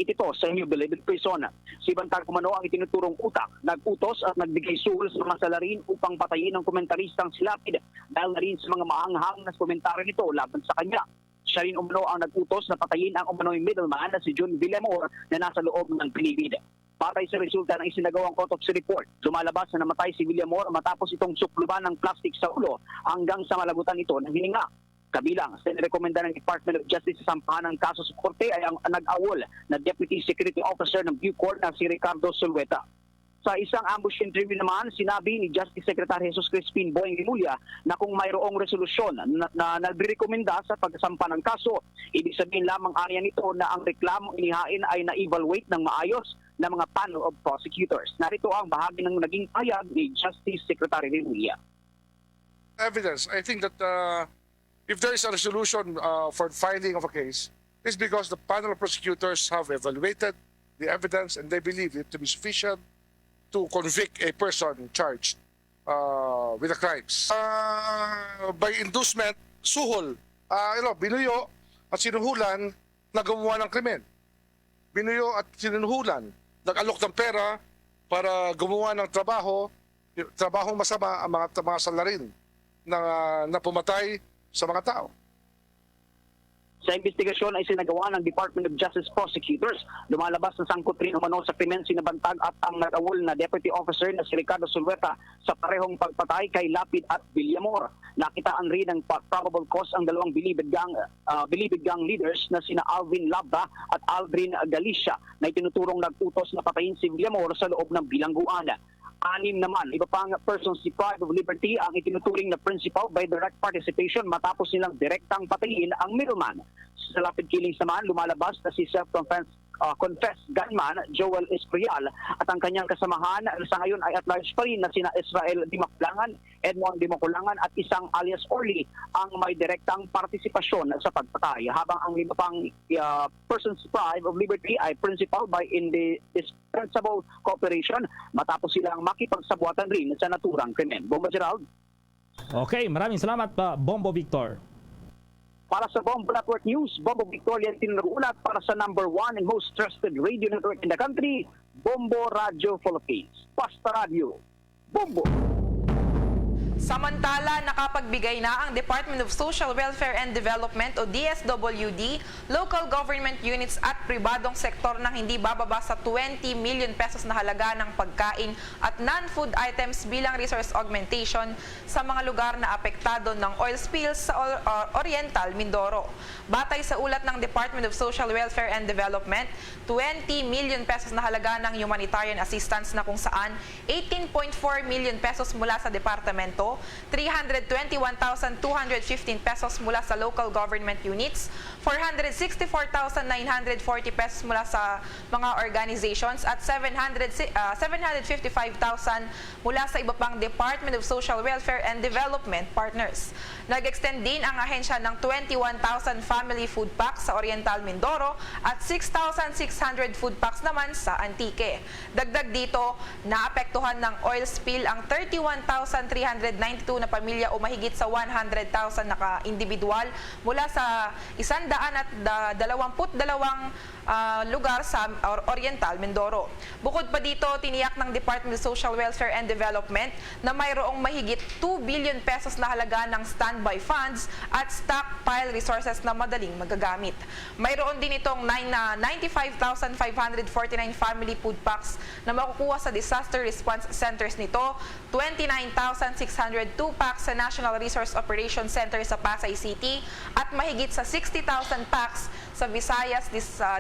ito sa New Bilibid Prison. Si Bantaga umano ang itinuturong utak, nag-utos at nagbigay suhol sa mga salarin upang patayin ang komentaristang si Lapid dahil na rin sa mga maanghang na komentaryo nito laban sa kanya. Siya rin umano ang nag-utos na patayin ang umano'y middleman na si John Villamor na nasa loob ng Bilibid. Batay sa resulta ng isinagawang autopsy report, lumalabas na namatay si Villamor matapos itong sukluban ng plastic sa ulo hanggang sa malagutan ito ng hininga. Kabilang sa nirekomenda ng Department of Justice sa sampahan ng kaso sa korte ay ang nag-awol na Deputy Security Officer ng Bucor na si Ricardo Sulweta. Sa isang ambush interview naman, sinabi ni Justice Secretary Jesus Crispin Boyeng Rimulya na kung mayroong resolusyon na nagrekomenda sa pagsampa ng kaso, ibig sabihin lamang area nito na ang reklamong inihain ay na-evaluate ng maayos ng mga panel of prosecutors. Narito ang bahagi ng naging payag ni Justice Secretary Rimulya. Evidence. I think that if there is a resolution for filing of a case, it's because the panel of prosecutors have evaluated the evidence and they believe it to be sufficient to convict a person charged with the crimes. By inducement, suhol, binuyo at sinuhulan na gumawa ng krimen. Binuyo at sinuhulan, nag-alok ng pera para gumawa ng trabahong masama ang mga salarin na pumatay sa mga tao. Sa investigasyon ay sinagawa ng Department of Justice prosecutors. Lumalabas na sangkot rin umano sa krimen si Bantag at ang nag-awol na Deputy Officer na si Ricardo Sulweta sa parehong pagpatay kay Lapid at Villamor. Nakitaan rin ng probable cause ang 2 Bilibid gang leaders na sina Alvin Labda at Aldrin Galicia na itinuturong nag-utos na patayin si Villamor sa loob ng bilangguan. Anim naman, iba pang persons deprived of liberty ang itinuturing na principal by direct participation matapos nilang direktang patayin ang middleman. Sa lapid killings naman, lumalabas na si confessed gunman Joel Esprial at ang kanyang kasamahan sa ngayon ay at large pa rin na sina Israel Dimakulangan, Edmond Dimakulangan at isang alias Orly ang may direktang partisipasyon sa pagpatay. Habang ang iba pang persons deprived of liberty ay principal by indispensable cooperation matapos silang makipagsabuatan rin sa naturang krimen. Bomba Gerald. Okay, maraming salamat pa, Bombo Victor. Para sa Bombo Network News, Bombo Victoria tinurulat para sa #1 and most trusted radio network in the country, Bombo Radio Philippines. Basta Radio, Bombo. Samantala, nakapagbigay na ang Department of Social Welfare and Development o DSWD, local government units at pribadong sektor ng hindi bababa sa 20 million pesos na halaga ng pagkain at non-food items bilang resource augmentation sa mga lugar na apektado ng oil spills sa Oriental Mindoro. Batay sa ulat ng Department of Social Welfare and Development, 20 million pesos na halaga ng humanitarian assistance na kung saan 18.4 million pesos mula sa departamento, 321,215 pesos mula sa local government units, 464,940 pesos mula sa mga organizations at 755,000 mula sa iba pang Department of Social Welfare and Development partners. Nag-extend din ang ahensya ng 21,000 family food packs sa Oriental Mindoro at 6,600 food packs naman sa Antique. Dagdag dito, naapektuhan ng oil spill ang 31,392 na pamilya o mahigit sa 100,000 na ka-individual mula sa 122 lugar sa Oriental Mindoro. Bukod pa dito, tiniyak ng Department of Social Welfare and Development na mayroong mahigit 2 billion pesos na halaga ng standby funds at stockpile resources na madaling magagamit. Mayroon din itong 95,549 family food packs na makukuha sa disaster response centers nito, 29,602 packs sa National Resource Operations Center sa Pasay City at mahigit sa 60,000 packs sa Visayas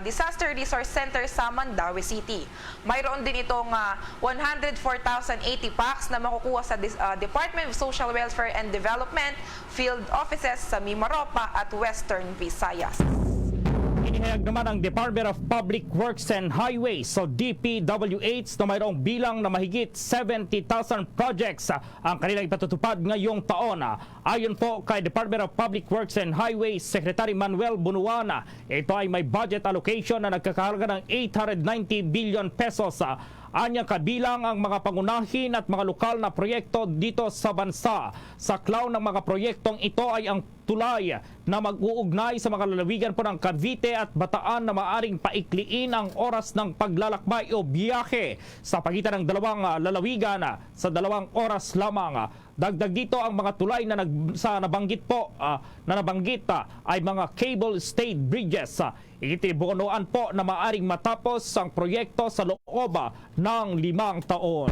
Disaster Resource Center sa Mandaue City. Mayroon din itong 104,080 packs na makukuha sa Department of Social Welfare and Development field offices sa Mimaropa at Western Visayas. Inihayag naman ang Department of Public Works and Highways o DPWH na mayroong bilang na mahigit 70,000 projects ang kanilang ipatutupad ngayong taon. Ayon po kay Department of Public Works and Highways Secretary Manuel Bunuana, ito ay may budget allocation na nagkakahalaga ng 890 billion pesos. Anya kabilang ang mga pangunahin at mga lokal na proyekto dito sa bansa. Sa klaw ng mga proyektong ito ay ang tulay na mag-uugnay sa mga lalawigan po ng Cavite at Bataan na maaring paikliin ang oras ng paglalakbay o biyahe sa pagitan ng dalawang lalawigan sa 2 oras lamang. Dagdag dito ang mga tulay na nabanggit ay mga cable stayed bridges. Itibunuan po na maaring matapos ang proyekto sa loob ng 5 taon.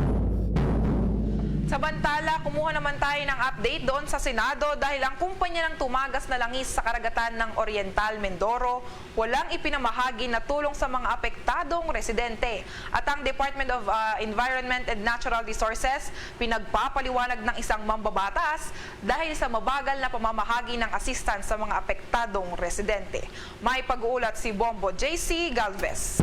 Samantala, kumuha naman tayo ng update doon sa Senado dahil ang kumpanya ng tumagas na langis sa karagatan ng Oriental Mindoro walang ipinamahagi na tulong sa mga apektadong residente. At ang Department of Environment and Natural Resources pinagpapaliwanag ng isang mambabatas dahil sa mabagal na pamamahagi ng assistance sa mga apektadong residente. May pag-uulat si Bombo JC Galvez.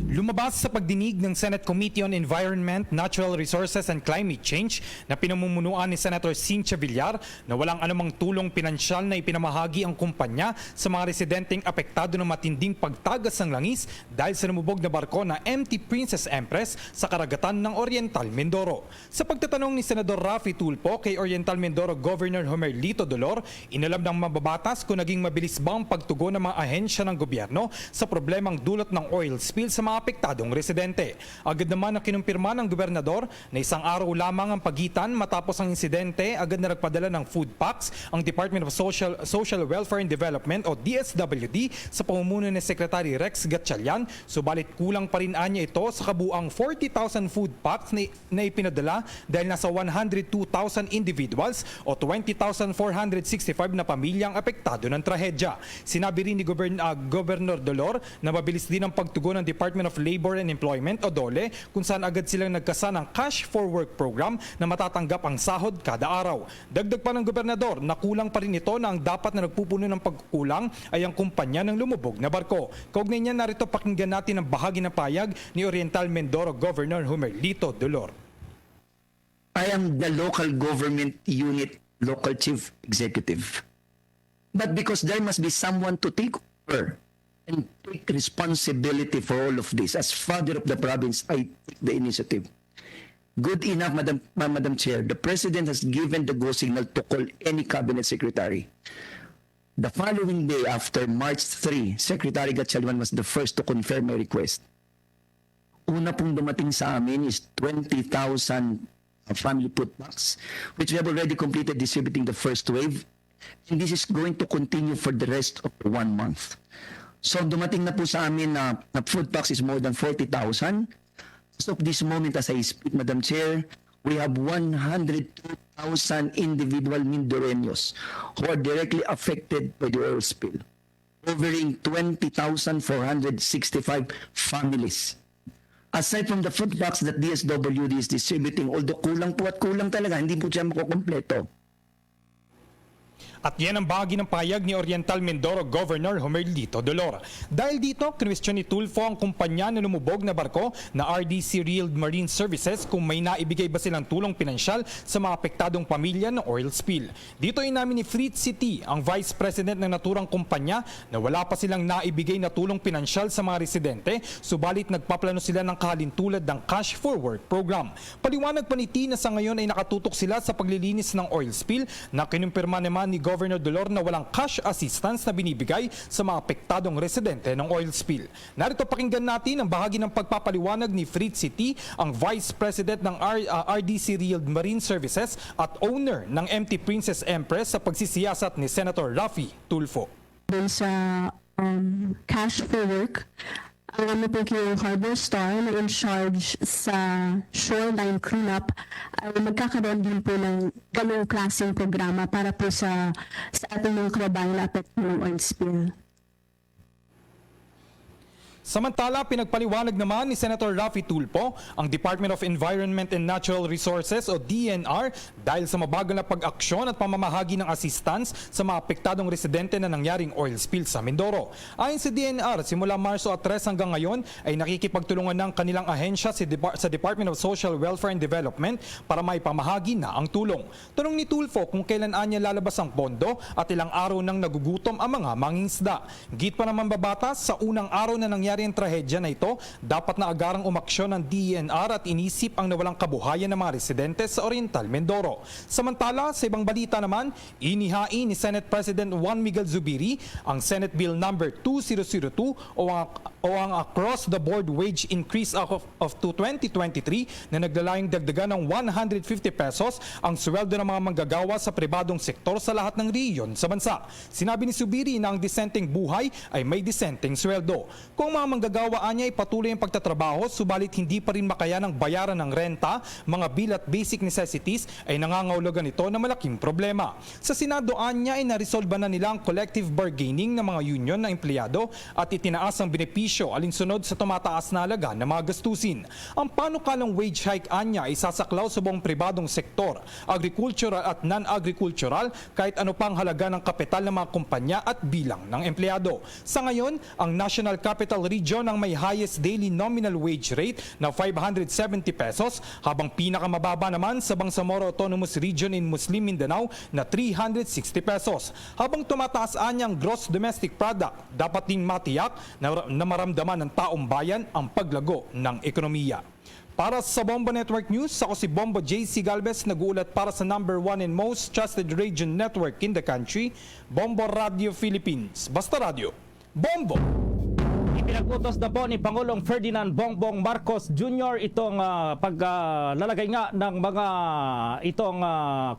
Lumabas sa pagdinig ng Senate Committee on Environment, Natural Resources and Climate Change na pinamumunuan ni Senator Cynthia Villar na walang anumang tulong pinansyal na ipinamahagi ang kumpanya sa mga residenteng apektado ng matinding pagtagas ng langis dahil sa namubog na barko na MT Princess Empress sa karagatan ng Oriental Mindoro. Sa pagtatanong ni Senador Raffy Tulfo kay Oriental Mindoro Governor Homerlito Dolor, inalam ng mababatas kung naging mabilis ba ang pagtugon ng mga ahensya ng gobyerno sa problemang dulot ng oil spill sa mga apektadong residente. Agad naman na kinumpirma ng gobernador na 1 araw lamang ang pagitan matapos ang insidente, agad na nagpadala ng food packs ang Department of Social Welfare and Development o DSWD sa pamumuno ni Secretary Rex Gatchalian, subalit kulang pa rin anya ito sa kabuang 40,000 food packs na ipinadala dahil nasa 102,000 individuals o 20,465 na pamilyang apektado ng trahedya. Sinabi rin ni Governor Dolor na mabilis din ang pagtugon ng Department Department of Labor and Employment o DOLE kung saan agad silang nagkasa ng Cash for Work program na matatanggap ang sahod kada araw. Dagdag pa ng gobernador na kulang pa rin ito na ang dapat na nagpupuno ng pagkukulang ay ang kumpanya ng lumubog na barko. Kaugnay niya, narito pakinggan natin ang bahagi ng payag ni Oriental Mindoro Governor Humerlito Dolor. I am the local government unit local chief executive. But because there must be someone to take over and take responsibility for all of this, as father of the province, I take the initiative. Good enough, Madam Chair. The President has given the go signal to call any cabinet secretary. The following day, after March 3, Secretary Gatchalian was the first to confirm my request. Una pong dumating sa amin is 20,000 family food packs, which we have already completed distributing the first wave. And this is going to continue for the rest of 1 month. So dumating na po sa amin na food packs is more than 40,000. As of this moment, as I speak, Madam Chair, we have 102,000 individual Mindoreños who are directly affected by the oil spill, covering 20,465 families. Aside from the food packs that DSWD is distributing, although kulang po at kulang talaga, hindi po siya makukompleto. At yan ang bahagi ng payag ni Oriental Mindoro Governor Humerlito Dolor. Dahil dito, kinwestiyon ni Tulfo ang kumpanya na lumubog na barko na RDC Real Marine Services kung may naibigay ba silang tulong pinansyal sa mga apektadong pamilya ng oil spill. Dito ay namin ni Fritz City, ang Vice President ng naturang kumpanya, na wala pa silang naibigay na tulong pinansyal sa mga residente, subalit nagpaplano sila ng kahalintulad ng Cash for Work program. Paliwanag pa ni T na sa ngayon ay nakatutok sila sa paglilinis ng oil spill na kinumpirma naman ni Governor Dolor na walang cash assistance na binibigay sa mga apektadong residente ng oil spill. Narito pakinggan natin ang bahagi ng pagpapaliwanag ni Fritz City, ang Vice President ng RDC Real Marine Services at owner ng MT Princess Empress sa pagsisiyasat ni Senator Raffy Tulfo. Dun sa Cash for Work, ang ano po yung Harbor Star na in charge sa shoreline cleanup ay magkakaroon din po ng ganong klaseng programa para po sa ating mga kababayan na apekto ng oil spill. Samantala, pinagpaliwanag naman ni Senator Raffy Tulfo ang Department of Environment and Natural Resources o DNR dahil sa mabagal na pag-aksyon at pamamahagi ng assistance sa mga apektadong residente na nangyaring oil spill sa Mindoro. Ayon sa DNR, simula Marso 3 hanggang ngayon ay nakikipagtulungan ng kanilang ahensya sa Department of Social Welfare and Development para maipamahagi na ang tulong. Tanong ni Tulfo kung kailan anya lalabas ang pondo at ilang araw nang nagugutom ang mga mangingisda. Git pa naman babatas, sa unang araw na nangyari ang trahedya na ito, dapat na agarang umaksyon ng DENR at inisip ang nawalang kabuhayan ng mga residente sa Oriental Mindoro. Samantala, sa ibang balita naman, inihain ni Senate President Juan Miguel Zubiri ang Senate Bill number 2002 o ang across-the-board wage increase of 2023 na naglalayong dagdagan ng 150 pesos ang sweldo ng mga manggagawa sa pribadong sektor sa lahat ng rehiyon sa bansa. Sinabi ni Zubiri na ang disenteng buhay ay may disenteng sweldo. Kung mga manggagawa niya ay patuloy ang pagtatrabaho, subalit hindi pa rin makayanang bayaran ng renta, mga bill at basic necessities, ay nangangahulugan ito na malaking problema. Sa Senado niya ay naresolba na nila ang collective bargaining ng mga union ng empleyado at itinaas ang benepisyo alinsunod sa tumataas na halaga ng mga gastusin. Ang panukalang wage hike niya ay sasaklaw sa buong pribadong sektor, agricultural at non-agricultural, kahit ano pang halaga ng kapital ng mga kumpanya at bilang ng empleyado. Sa ngayon, ang National Capital Region ang may highest daily nominal wage rate na 570 pesos, habang pinakamababa naman sa Bangsamoro Autonomous Region in Muslim Mindanao na 360 pesos. Habang tumataas ang gross domestic product, dapat ding matiyak na maramdaman ng taong bayan ang paglago ng ekonomiya. Para sa Bombo Network News, ako si Bombo JC Galvez, nag-uulat para sa number 1 and most trusted radio network in the country, Bombo Radio Philippines. Basta Radio, Bombo! Ipinagutos na po ni Pangulong Ferdinand Bongbong Marcos Jr. itong paglalagay nga ng mga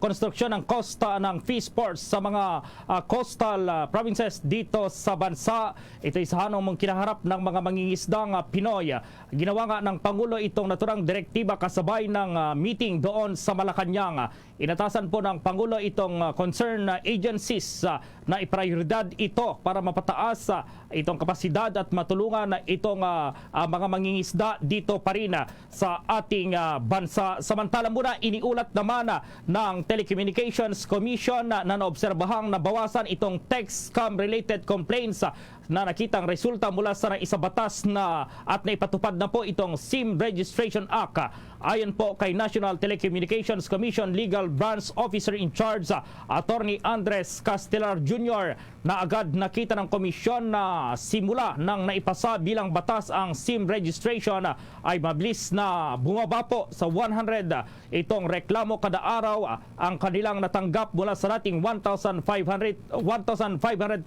konstruksyon ng costa ng fish ports sa mga coastal provinces dito sa bansa. Ito isa hanong kinaharap ng mga mangingisdang Pinoy. Ginawa nga ng Pangulo itong naturang direktiba kasabay ng meeting doon sa Malacanang. Inatasan po ng Pangulo itong concerned agencies na iprioridad ito para mapataas itong kapasidad at matulungan matulungan itong mga mangingisda dito pa rin sa ating bansa. Samantala muna, iniulat naman ng Telecommunications Commission na naobserbahang nabawasan itong text scam related complaints na nakitang resulta mula sa isa batas na at naipatupad na po itong SIM Registration Act. Ayon po kay National Telecommunications Commission Legal Branch Officer in Charge, Attorney Andres Castelar Jr., na agad nakita ng komisyon na simula nang naipasa bilang batas ang SIM registration ay mabilis na bumaba po sa 100 itong reklamo kada araw ang kanilang natanggap mula sa dating 1,500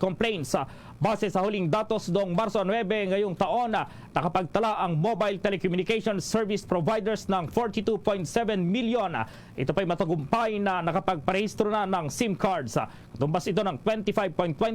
complaints. Base sa huling datos noong Marso 9 ngayong taon, nakapagtala ang mobile telecommunications service providers ng 42.7 million. Ito pa'y matagumpay na nakapagparehistro na ng SIM cards. Tumbas ito ng 25.24%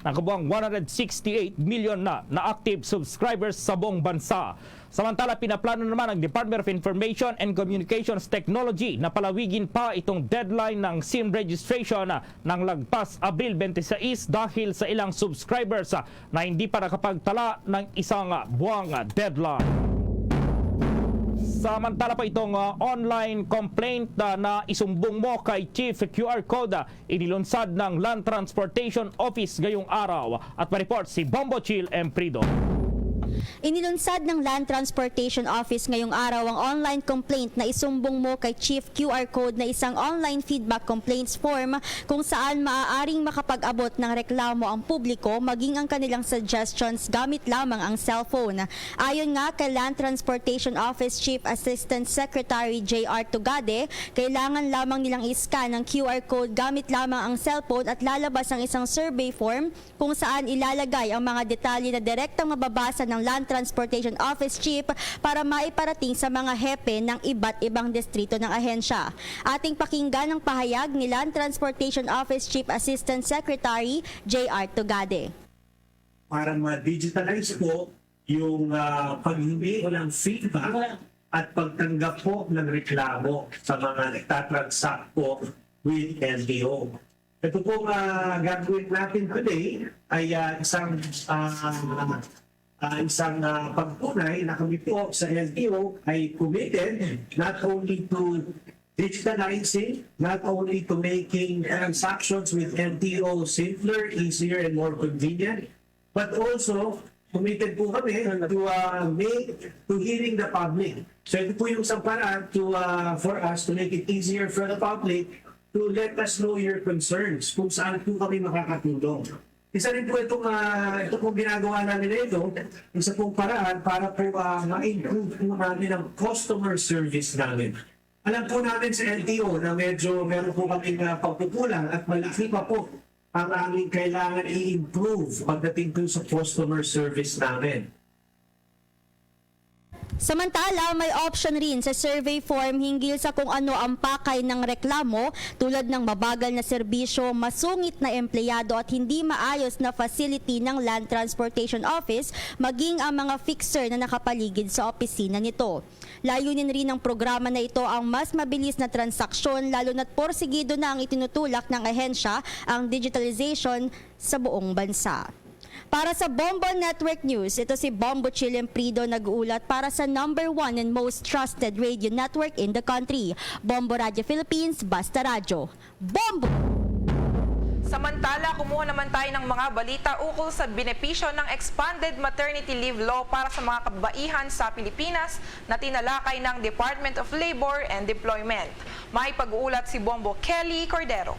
ng kabuang 168 million na active subscribers sa buong bansa. Samantala, pinaplano naman ng Department of Information and Communications Technology na palawigin pa itong deadline ng SIM registration ng lagpas Abril 26 dahil sa ilang subscribers na hindi pa nakapagtala ng isang buwang deadline. Samantala pa itong online complaint na isumbong mo kay Chief QR Code inilunsad ng Land Transportation Office ngayong araw. At ma-report si Bombo Chill Emprido. Inilunsad ng Land Transportation Office ngayong araw ang online complaint na isumbong mo kay Chief QR Code na isang online feedback complaints form kung saan maaaring makapag-abot ng reklamo ang publiko maging ang kanilang suggestions gamit lamang ang cellphone. Ayon nga kay Land Transportation Office Chief Assistant Secretary J.R. Tugade, kailangan lamang nilang i-scan ang QR code gamit lamang ang cellphone at lalabas ang isang survey form kung saan ilalagay ang mga detalye na direktang mababasa ng Land Transportation Office Chief para maiparating sa mga hepe ng iba't ibang distrito ng ahensya. Ating pakinggan ang pahayag ni Land Transportation Office Chief Assistant Secretary J.R. Tugade. Para ma-digitalize po yung paghingi ng feedback at pagtanggap po ng reklamo sa mga nagtatransact po with LTO. Ito po gagawin natin today ay isang pagtunay na kami po sa LTO ay committed not only to digitalizing, not only to making transactions with LTO simpler, easier, and more convenient, but also committed po kami to hearing the public. So ito po yung isang paraan for us to make it easier for the public to let us know your concerns, kung saan po kami makakatulong. Isa rin po ito pong ginagawa namin na ito, isa pong paraan para po ma-improve po namin ang customer service namin. Alam po namin sa LTO na medyo meron po kaming pagkukulang at malaki pa po ang aming kailangan i-improve pagdating po sa customer service namin. Samantala, may option rin sa survey form hinggil sa kung ano ang pakay ng reklamo tulad ng mabagal na serbisyo, masungit na empleyado at hindi maayos na facility ng Land Transportation Office maging ang mga fixer na nakapaligid sa opisina nito. Layunin rin ng programa na ito ang mas mabilis na transaksyon lalo na't porsigido na ang itinutulak ng ahensya ang digitalization sa buong bansa. Para sa Bombo Network News, ito si Bombo Chill Emprido nag-uulat para sa #1 and most trusted radio network in the country. Bombo Radio Philippines, Basta Radio. Bombo! Samantala, kumuha naman tayo ng mga balita ukol sa benepisyo ng Expanded Maternity Leave Law para sa mga kababaihan sa Pilipinas na tinalakay ng Department of Labor and Employment. May pag-uulat si Bombo Kelly Cordero.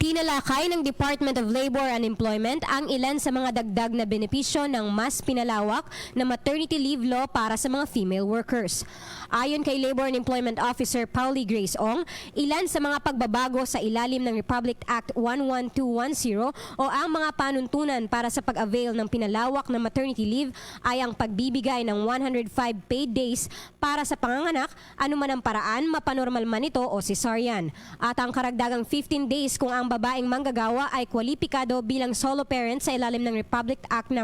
Tinalakay ng Department of Labor and Employment ang ilan sa mga dagdag na benepisyo ng mas pinalawak na maternity leave law para sa mga female workers. Ayon kay Labor and Employment Officer Pauli Grace Ong, ilan sa mga pagbabago sa ilalim ng Republic Act 11210 o ang mga panuntunan para sa pag-avail ng pinalawak na maternity leave ay ang pagbibigay ng 105 paid days para sa panganganak, anuman ang paraan, mapanormal man ito o cesarean. At ang karagdagang 15 days kung ang babaeng manggagawa ay kwalipikado bilang solo parent sa ilalim ng Republic Act No.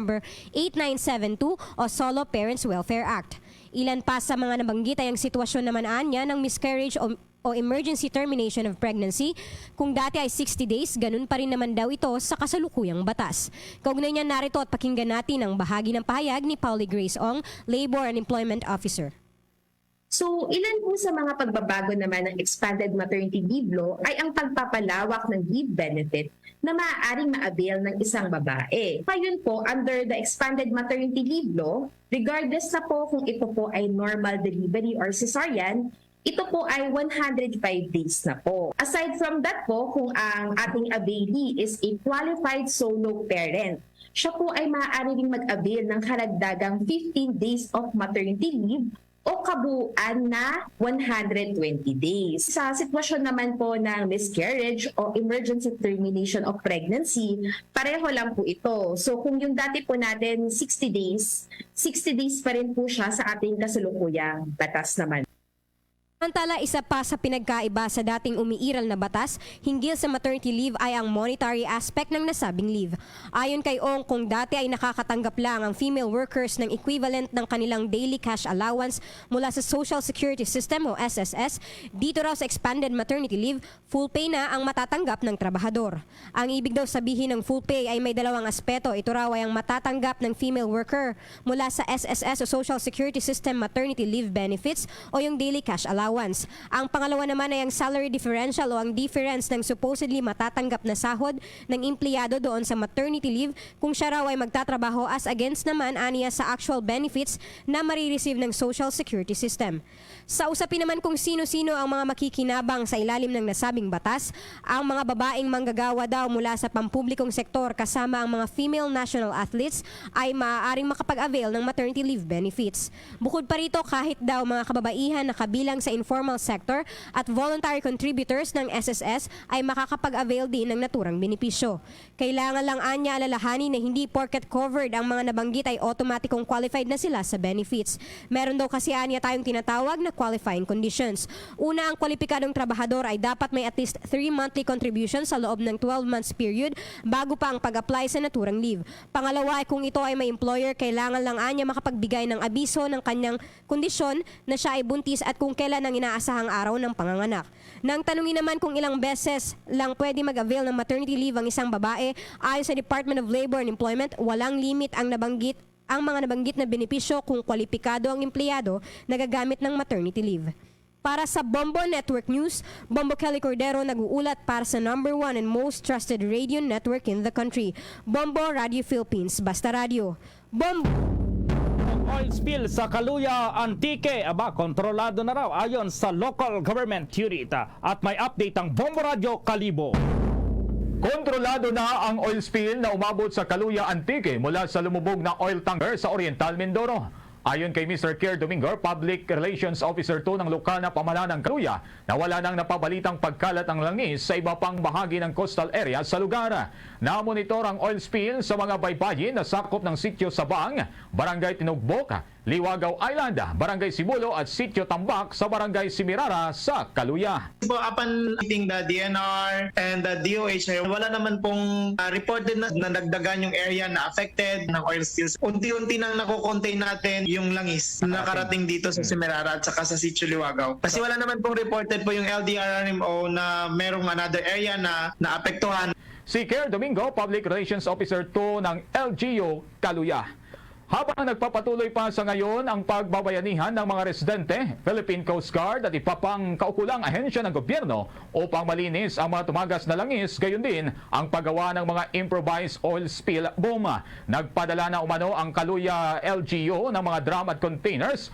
8972 o Solo Parents Welfare Act. Ilan pa sa mga nabanggit ay ang sitwasyon naman niya ng miscarriage o o emergency termination of pregnancy. Kung dati ay 60 days, ganun pa rin naman daw ito sa kasalukuyang batas. Kaugnay niya narito at pakinggan natin ang bahagi ng pahayag ni Pauli Grace Ong, Labor and Employment Officer. So, ilan po sa mga pagbabago naman ng expanded maternity leave law ay ang pagpapalawak ng leave benefit na maaaring ma-avail ng isang babae. Ngayon po, under the expanded maternity leave law, regardless na po kung ito po ay normal delivery or cesarean, ito po ay 105 days na po. Aside from that po, kung ang ating abailee is a qualified solo parent, siya po ay maaari ring mag-avail ng karagdagang 15 days of maternity leave o kabuuan na 120 days. Sa sitwasyon naman po ng miscarriage o emergency termination of pregnancy, pareho lang po ito. So kung yung dati po natin 60 days pa rin po siya sa ating kasalukuyang batas naman. Samantala, isa pa sa pinagkaiba sa dating umiiral na batas hinggil sa maternity leave ay ang monetary aspect ng nasabing leave. Ayon kay Ong, kung dati ay nakakatanggap lang ang female workers ng equivalent ng kanilang daily cash allowance mula sa Social Security System o SSS, dito raw sa expanded maternity leave, full pay na ang matatanggap ng trabahador. Ang ibig daw sabihin ng full pay ay may dalawang aspeto. Ito raw ay ang matatanggap ng female worker mula sa SSS o Social Security System maternity leave benefits o yung daily cash allowance. Ang pangalawa naman ay ang salary differential o ang difference ng supposedly matatanggap na sahod ng empleyado doon sa maternity leave kung siya raw ay magtatrabaho as against naman aniya sa actual benefits na marireceive ng Social Security System. Sa usapin naman kung sino-sino ang mga makikinabang sa ilalim ng nasabing batas, ang mga babaeng manggagawa daw mula sa pampublikong sektor kasama ang mga female national athletes ay maaaring makapag-avail ng maternity leave benefits. Bukod pa rito, kahit daw mga kababaihan na kabilang sa informal sector at voluntary contributors ng SSS ay makakapag-avail din ng naturang benepisyo. Kailangan lang anya alalahanin na hindi porket covered ang mga nabanggit ay automatikong qualified na sila sa benefits. Meron daw kasi anya tayong tinatawag na qualifying conditions. Una, ang kwalipikadong trabahador ay dapat may at least 3 monthly contributions sa loob ng 12 months period bago pa ang pag-apply sa naturang leave. Pangalawa, kung ito ay may employer, kailangan lang anya makapagbigay ng abiso ng kanyang kondisyon na siya ay buntis at kung kailan ang inaasahang araw ng panganganak. Nang tanungin naman kung ilang beses lang pwede mag-avail ng maternity leave ang isang babae, ayon sa Department of Labor and Employment, walang limit ang mga nabanggit na benepisyo kung kwalipikado ang empleyado na gagamit ng maternity leave. Para sa Bombo Network News, Bombo Kelly Cordero nag-uulat para sa #1 and most trusted radio network in the country, Bombo Radio Philippines, Basta Radio. Bombo! Oil spill sa Kaluya, Antique, kontrolado na raw ayon sa local government unit. At may update ang Bombo Radio Kalibo. Kontrolado na ang oil spill na umabot sa Kaluya, Antique mula sa lumubog na oil tanker sa Oriental Mindoro. Ayon kay Mr. Kier Domingo, Public Relations Officer 2 ng lokal na pamahalaan ng Kaluya, na wala nang napabalitang pagkalat ng langis sa iba pang bahagi ng coastal area sa lugar. Namonitor ang oil spill sa mga baybayin na sakop ng Sitio Sabang, Barangay Tinugbok, Liwagaw Island, Barangay Sibulo at Sitio Tambak sa Barangay Simirara sa Kaluya. Upon meeting the DNR and the DOH, wala naman pong reported na nagdagan yung area na affected ng oil spills. Unti-unti nang nakocontain natin yung langis na nakarating dito sa Simirara at saka sa Sitio Liwagaw. Kasi wala naman pong reported po yung LDRRMO na merong another area na naapektuhan. Si Kier Domingo, Public Relations Officer 2 ng LGU Kaluya. Habang nagpapatuloy pa sa ngayon ang pagbabayanihan ng mga residente, Philippine Coast Guard at ipapang kaukulang ahensya ng gobyerno upang malinis ang mga tumagas na langis, gayon din ang paggawa ng mga improvised oil spill bomb. Nagpadala na umano ang Kaluya LGU ng mga drum at containers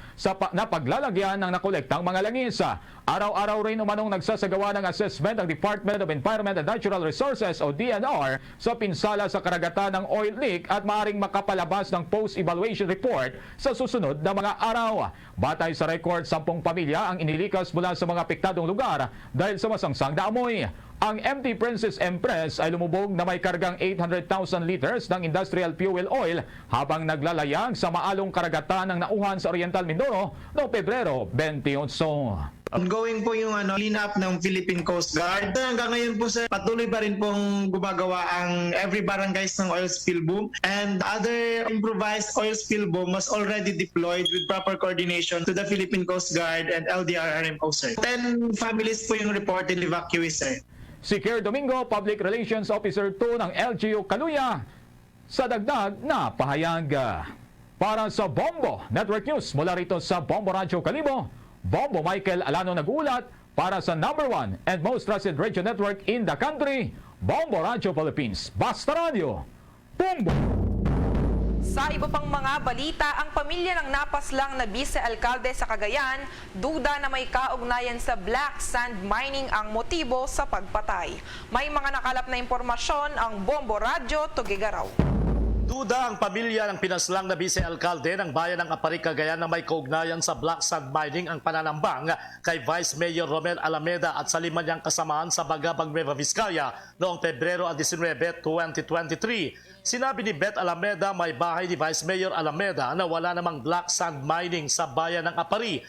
na paglalagyan ng nakolektang mga langis. Araw-araw rin umanong nagsasagawa ng assessment ang Department of Environment and Natural Resources o DNR sa pinsala sa karagatan ng oil leak at maaaring makapalabas ng post-evaluation report sa susunod na mga araw. Batay sa record, 10 pamilya ang inilikas mula sa mga apektadong lugar dahil sa masangsang na amoy. Ang MT Princess Empress ay lumubog na may kargang 800,000 liters ng industrial fuel oil habang naglalayag sa maalong karagatan ng Nauhan sa Oriental Mindoro noong Pebrero 28. Ongoing po yung clean up ng Philippine Coast Guard. Hanggang ngayon po sir, patuloy pa rin pong gumagawa ang every barangays ng oil spill boom, and other improvised oil spill boom was already deployed with proper coordination to the Philippine Coast Guard and LDRRMO sir. 10 families po yung reported evacuees sir. Si Kier Domingo, Public Relations Officer 2 ng LGU Kaluya, sa dagdag na pahayag. Para sa Bombo Network News, mula rito sa Bombo Radio Kalibo, Bombo Michael Alano nag-uulat para sa #1 and most trusted radio network in the country, Bombo Radio Philippines. Basta Radio, Bombo! Sa iba pang mga balita, ang pamilya ng napaslang na vice-alkalde sa Cagayan, duda na may kaugnayan sa black sand mining ang motibo sa pagpatay. May mga nakalap na impormasyon ang Bombo Radio Tugigaraw. Duda ang pamilya ng pinaslang na vice-alkalde ng bayan ng Apari, Cagayan na may kaugnayan sa black sand mining ang pananambang kay Vice Mayor Romel Alameda at sa 5 niyang kasamahan sa Bagabag, Nueva Vizcaya noong Pebrero 19, 2023. Sinabi ni Beth Alameda may bahay ni Vice Mayor Alameda na wala namang black sand mining sa bayan ng Apari.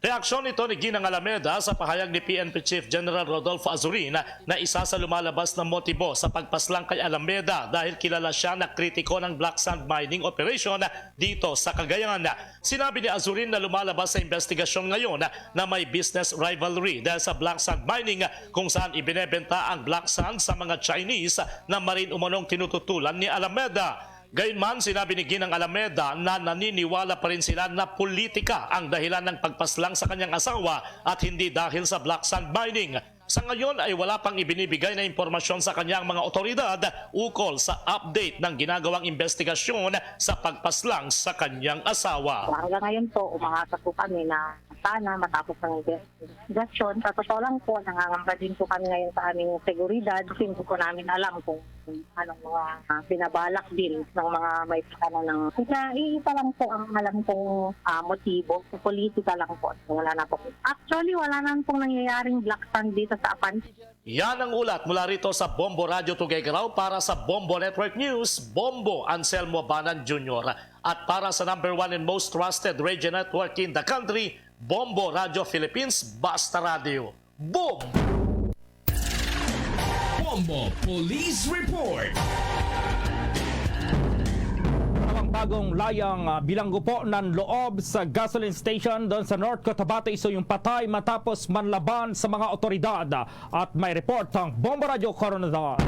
Reaksyon nito ni Ginang Alameda sa pahayag ni PNP Chief General Rodolfo Azurin na isa sa lumalabas na motibo sa pagpaslang kay Alameda dahil kilala siya na kritiko ng black sand mining operation dito sa Cagayan. Sinabi ni Azurin na lumalabas sa investigasyon ngayon na may business rivalry dahil sa black sand mining kung saan ibinebenta ang black sand sa mga Chinese na marin umanong tinututulan ni Alameda. Gayunman, sinabi ni Ginang Alameda na naniniwala pa rin sila na politika ang dahilan ng pagpaslang sa kanyang asawa at hindi dahil sa black sand mining. Sa ngayon ay wala pang ibinibigay na impormasyon sa kanyang mga otoridad ukol sa update ng ginagawang investigasyon sa pagpaslang sa kanyang asawa. Hanggang ngayon po, umahasa po kami na sana matapos ng investigasyon. Sa totoo lang po, nangangamba din po kami ngayon sa aming seguridad. Hindi po namin alam kung anong mga binabalak din ng mga may pakana ng... Isa lang po ang alam kong motibo. Politika lang po. Wala na po. Actually, wala na pong nangyayaring black sand dito sa Apan. Yan ang ulat mula rito sa Bombo Radio Tugigaraw para sa Bombo Network News, Bombo Anselmo Banan Jr. At para sa #1 and most trusted radio network in the country, Bombo Radio Philippines, Basta Radio. Boom! Bombo Police Report. Bagong layang bilanggo po ng loob sa gasoline station doon sa North Cotabato Iso yung patay matapos manlaban sa mga otoridad. At may report ang Bombo Radio Coronadal.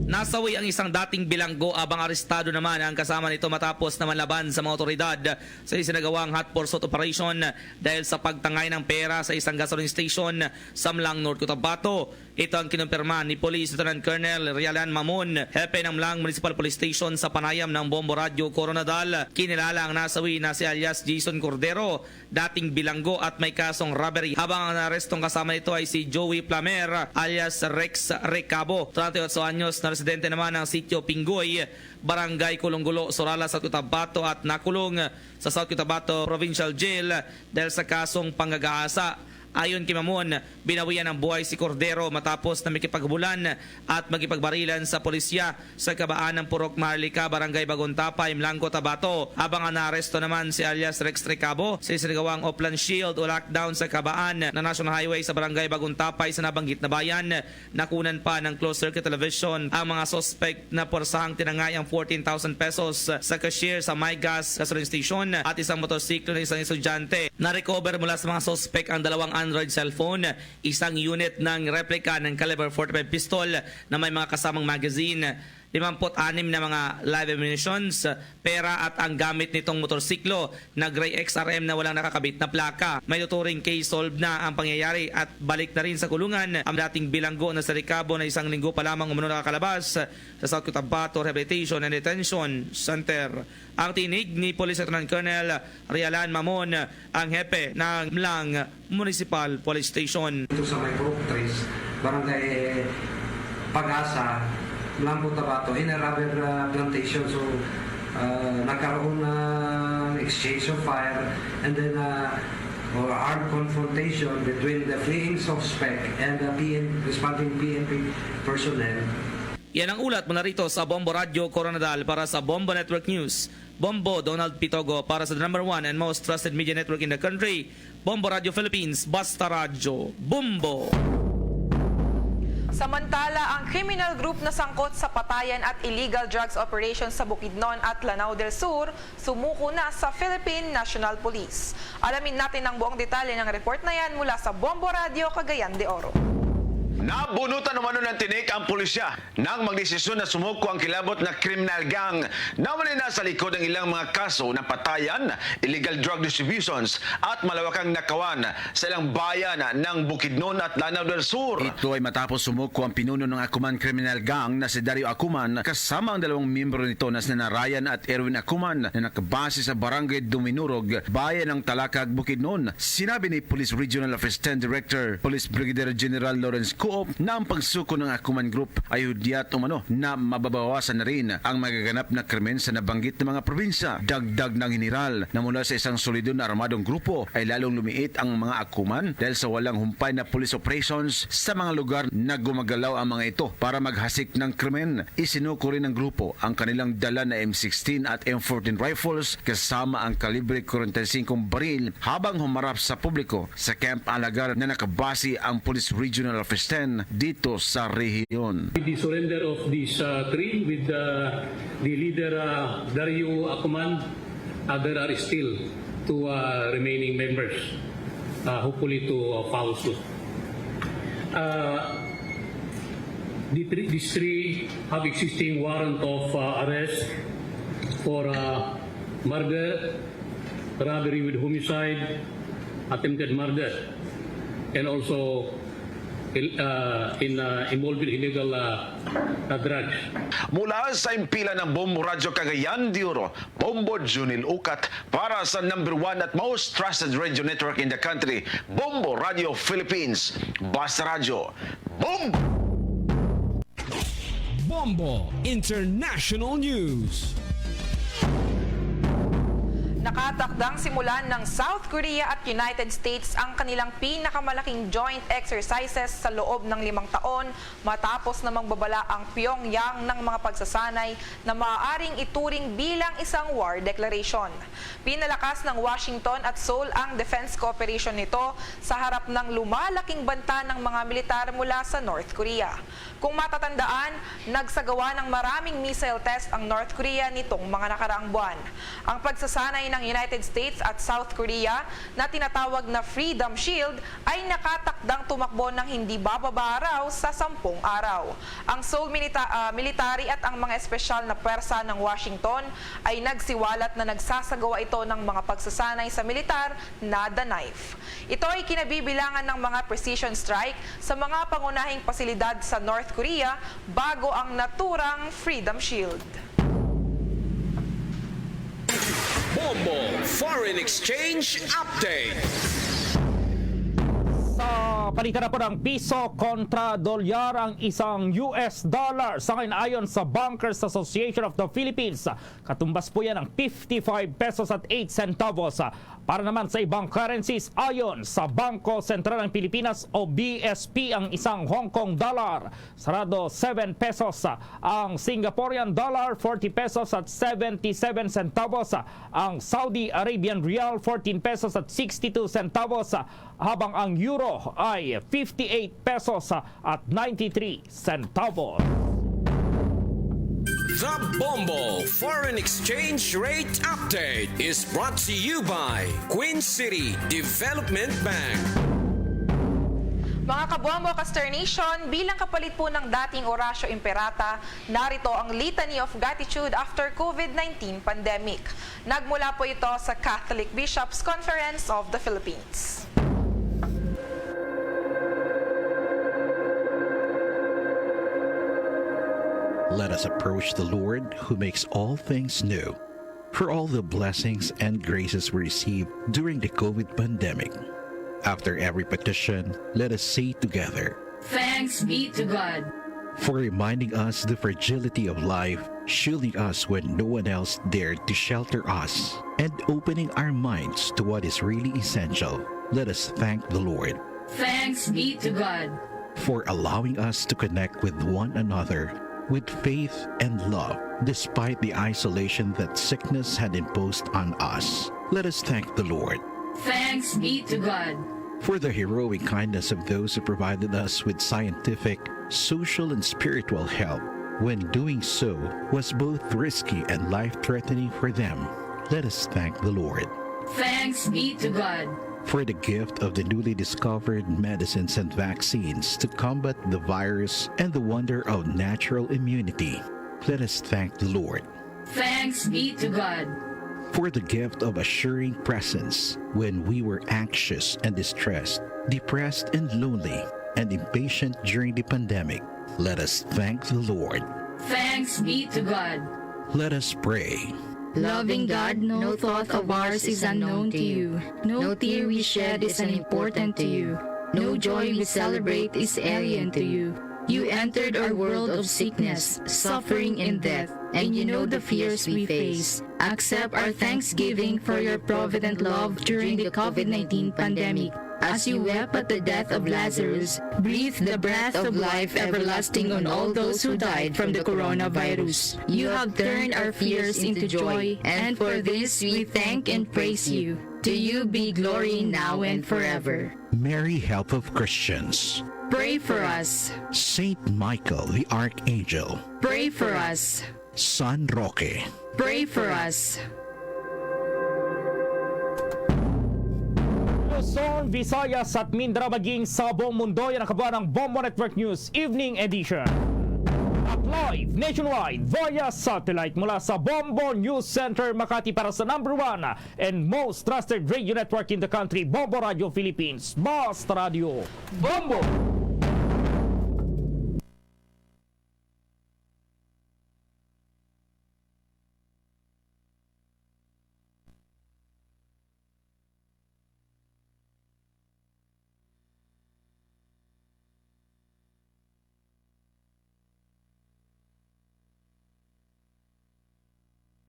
Nasawi ang isang dating bilanggo abang arestado naman ang kasama nito matapos na manlaban sa mga otoridad sa isinagawang hot pursuit operation dahil sa pagtangay ng pera sa isang gasoline station sa Mlang, North Cotabato. Ito ang kinumpirma ni Police Lieutenant Colonel Rialan Mamon, hepe ng Mlang Municipal Police Station sa panayam ng Bombo Radio Coronadal. Kinilala ang nasawi na si alias Jason Cordero, dating bilanggo at may kasong robbery. Habang ang arestong kasama nito ay si Joey Plamer alias Rex Recabo, 38 anyos na residente naman ng sitio Pinggoy, Barangay Kulonggulo, Sorala, South Cotabato at nakulong sa South Cotabato Provincial Jail dahil sa kasong panggagaasa. Ayon kay Mamon, binawian ng buhay si Cordero matapos na makipagbulan at makipagbarilan sa pulisya sa kabaan ng Purok Maharlika, Barangay Bagontapay, Mlang, Cotabato. Habang naaresto naman si alias Rex Recabo sa isinagawang Oplan Shield o lockdown sa kabaan na National Highway sa Barangay Bagontapay sa nabanggit na bayan. Nakunan pa ng closed circuit television ang mga suspect na porsahang tinangay ang 14,000 pesos sa cashier sa MyGas gasoline station at isang motorsiklo ng isang estudyante. Na-recover mula sa mga suspect ang dalawang Android cellphone, isang unit ng replica ng caliber 45 pistol na may mga kasamang magazine, 56 na mga live ammunitions, pera at ang gamit nitong motorsiklo na gray XRM na walang nakakabit na plaka. May tuturing case solved na ang pangyayari at balik na rin sa kulungan ang dating bilanggo na sa Recabo na isang linggo pa lamang umano nakakalabas sa South Cotabato Rehabilitation and Detention Center. Ang tinig ni Police Lieutenant Colonel Rialan Mamon, ang hepe ng Mlang Municipal Police Station. Ito sa may Brook Trees, Barangay Pag-asa, Mlang Cotabato, in a rubber plantation. So, nagkaroon ng exchange of fire and then or armed confrontation between the fleeing suspect and the responding PNP personnel. Yan ang ulat mula rito sa Bombo Radio Coronadal para sa Bombo Network News, Bombo Donald Pitogo para sa number 1 and most trusted media network in the country, Bombo Radio Philippines, Basta Radio, Bombo. Samantala, ang criminal group na sangkot sa patayan at illegal drugs operations sa Bukidnon at Lanao del Sur sumuko na sa Philippine National Police. Alamin natin ang buong detalye ng report na yan mula sa Bombo Radio, Cagayan de Oro. Nabunutan naman ng tinik ang pulisya nang magdesisyon na sumuko ang kilabot na criminal gang na nasa likod ng ilang mga kaso ng patayan, illegal drug distributions at malawakang nakawan sa ilang bayan ng Bukidnon at Lanao del Sur. Ito ay matapos sumuko ang pinuno ng Akuman criminal gang na si Dario Akuman kasama ang dalawang miyembro nito na sina Ryan at Erwin Akuman na nakabase sa Barangay Duminurog, bayan ng Talakag, Bukidnon. Sinabi ni Police Regional Affairs 10 Director, Police Brigadier General Lawrence Coop na ang pagsuko ng Akuman Group ay hudyat umano na mababawasan na rin ang magaganap na krimen sa nabanggit na mga probinsya. Dagdag ng hiniral na mula sa isang solido na armadong grupo ay lalong lumiit ang mga Akuman dahil sa walang humpay na police operations sa mga lugar na gumagalaw ang mga ito para maghasik ng krimen. Isinuko rin ng grupo ang kanilang dala na M16 at M14 rifles kasama ang kalibre 45 baril habang humarap sa publiko sa Camp Alagar na nakabase ang Police Regional Office 10 dito sa rehiyon. With the surrender of these three with the leader Dario Akuman, there are still two remaining members, hopefully to follow suit. These three have existing warrant of arrest for murder, robbery with homicide, attempted murder, and also involved in illegal drugs. Mula sa impila ng Bombo Radio Cagayan de Oro, Bombo Junil Ukat para sa number 1 at most trusted radio network in the country, Bombo Radio Philippines, Basta Radio, Bombo! Bombo International News. Nakatakdang simulan ng South Korea at United States ang kanilang pinakamalaking joint exercises sa loob ng 5 taon matapos na magbabala ang Pyongyang ng mga pagsasanay na maaaring ituring bilang isang war declaration. Pinalakas ng Washington at Seoul ang defense cooperation nito sa harap ng lumalaking banta ng mga militar mula sa North Korea. Kung matatandaan, nagsagawa ng maraming missile test ang North Korea nitong mga nakaraang buwan. Ang pagsasanay ng United States at South Korea na tinatawag na Freedom Shield ay nakatakdang tumakbo ng hindi bababa raw sa 10 araw. Ang Seoul Military at ang mga espesyal na pwersa ng Washington ay nagsiwalat na nagsasagawa ito ng mga pagsasanay sa militar na The Knife. Ito ay kinabibilangan ng mga precision strike sa mga pangunahing pasilidad sa North Korea bago ang naturang Freedom Shield. Bombo Foreign Exchange Update. Sa palitan na po ng piso kontra dolyar ang isang US dollar. Sa ngayon ayon sa Bankers Association of the Philippines, katumbas po yan ng 55 pesos at 8 centavos. Para naman sa ibang currencies, ayon sa Bangko Sentral ng Pilipinas o BSP, ang isang Hong Kong dollar sarado 7 pesos, ang Singaporean dollar 40 pesos at 77 centavos, ang Saudi Arabian Rial 14 pesos at 62 centavos, habang ang euro ay 58 pesos at 93 centavos. The Bombo Foreign Exchange Rate Update is brought to you by Queen City Development Bank. Mga kabombo Caster Nation, bilang kapalit po ng dating Horacio Imperata, narito ang Litany of Gratitude after COVID-19 pandemic. Nagmula po ito sa Catholic Bishops Conference of the Philippines. Let us approach the Lord who makes all things new, for all the blessings and graces we received during the COVID pandemic. After every petition, let us say together, Thanks be to God. for reminding us the fragility of life, shielding us when no one else dared to shelter us, and opening our minds to what is really essential. Let us thank the Lord. Thanks be to God. For allowing us to connect with one another with faith and love, despite the isolation that sickness had imposed on us. Let us thank the Lord Thanks be to God. for the heroic kindness of those who provided us with scientific, social, and spiritual help, when doing so was both risky and life-threatening for them. Let us thank the Lord Thanks be to God. for the gift of the newly discovered medicines and vaccines to combat the virus and the wonder of natural immunity. Let us thank the Lord Thanks be to God. for the gift of assuring presence when we were anxious and distressed, depressed and lonely, and impatient during the pandemic. Let us thank the Lord. Thanks be to God. Let us pray. Loving God, no thought of ours is unknown to you. No tear we shed is unimportant to you. No joy we celebrate is alien to you. You entered our world of sickness, suffering, and death, and you know the fears we face. Accept our thanksgiving for your provident love during the COVID-19 pandemic. As you wept at the death of Lazarus, breathe the breath of life everlasting on all those who died from the coronavirus. You have turned our fears into joy, and for this we thank and praise you. To you be glory now and forever. Mary, help of Christians. Pray for us. Saint Michael, the Archangel. Pray for us. San Roque. Pray for us. Luzon, Visayas at Mindanao maging sa buong mundo, yan ang kabuuan ng Bombo Network News Evening Edition. At live nationwide via satellite mula sa Bombo News Center Makati para sa #1 and most trusted radio network in the country, Bombo Radio Philippines. Basta Radio Bombo!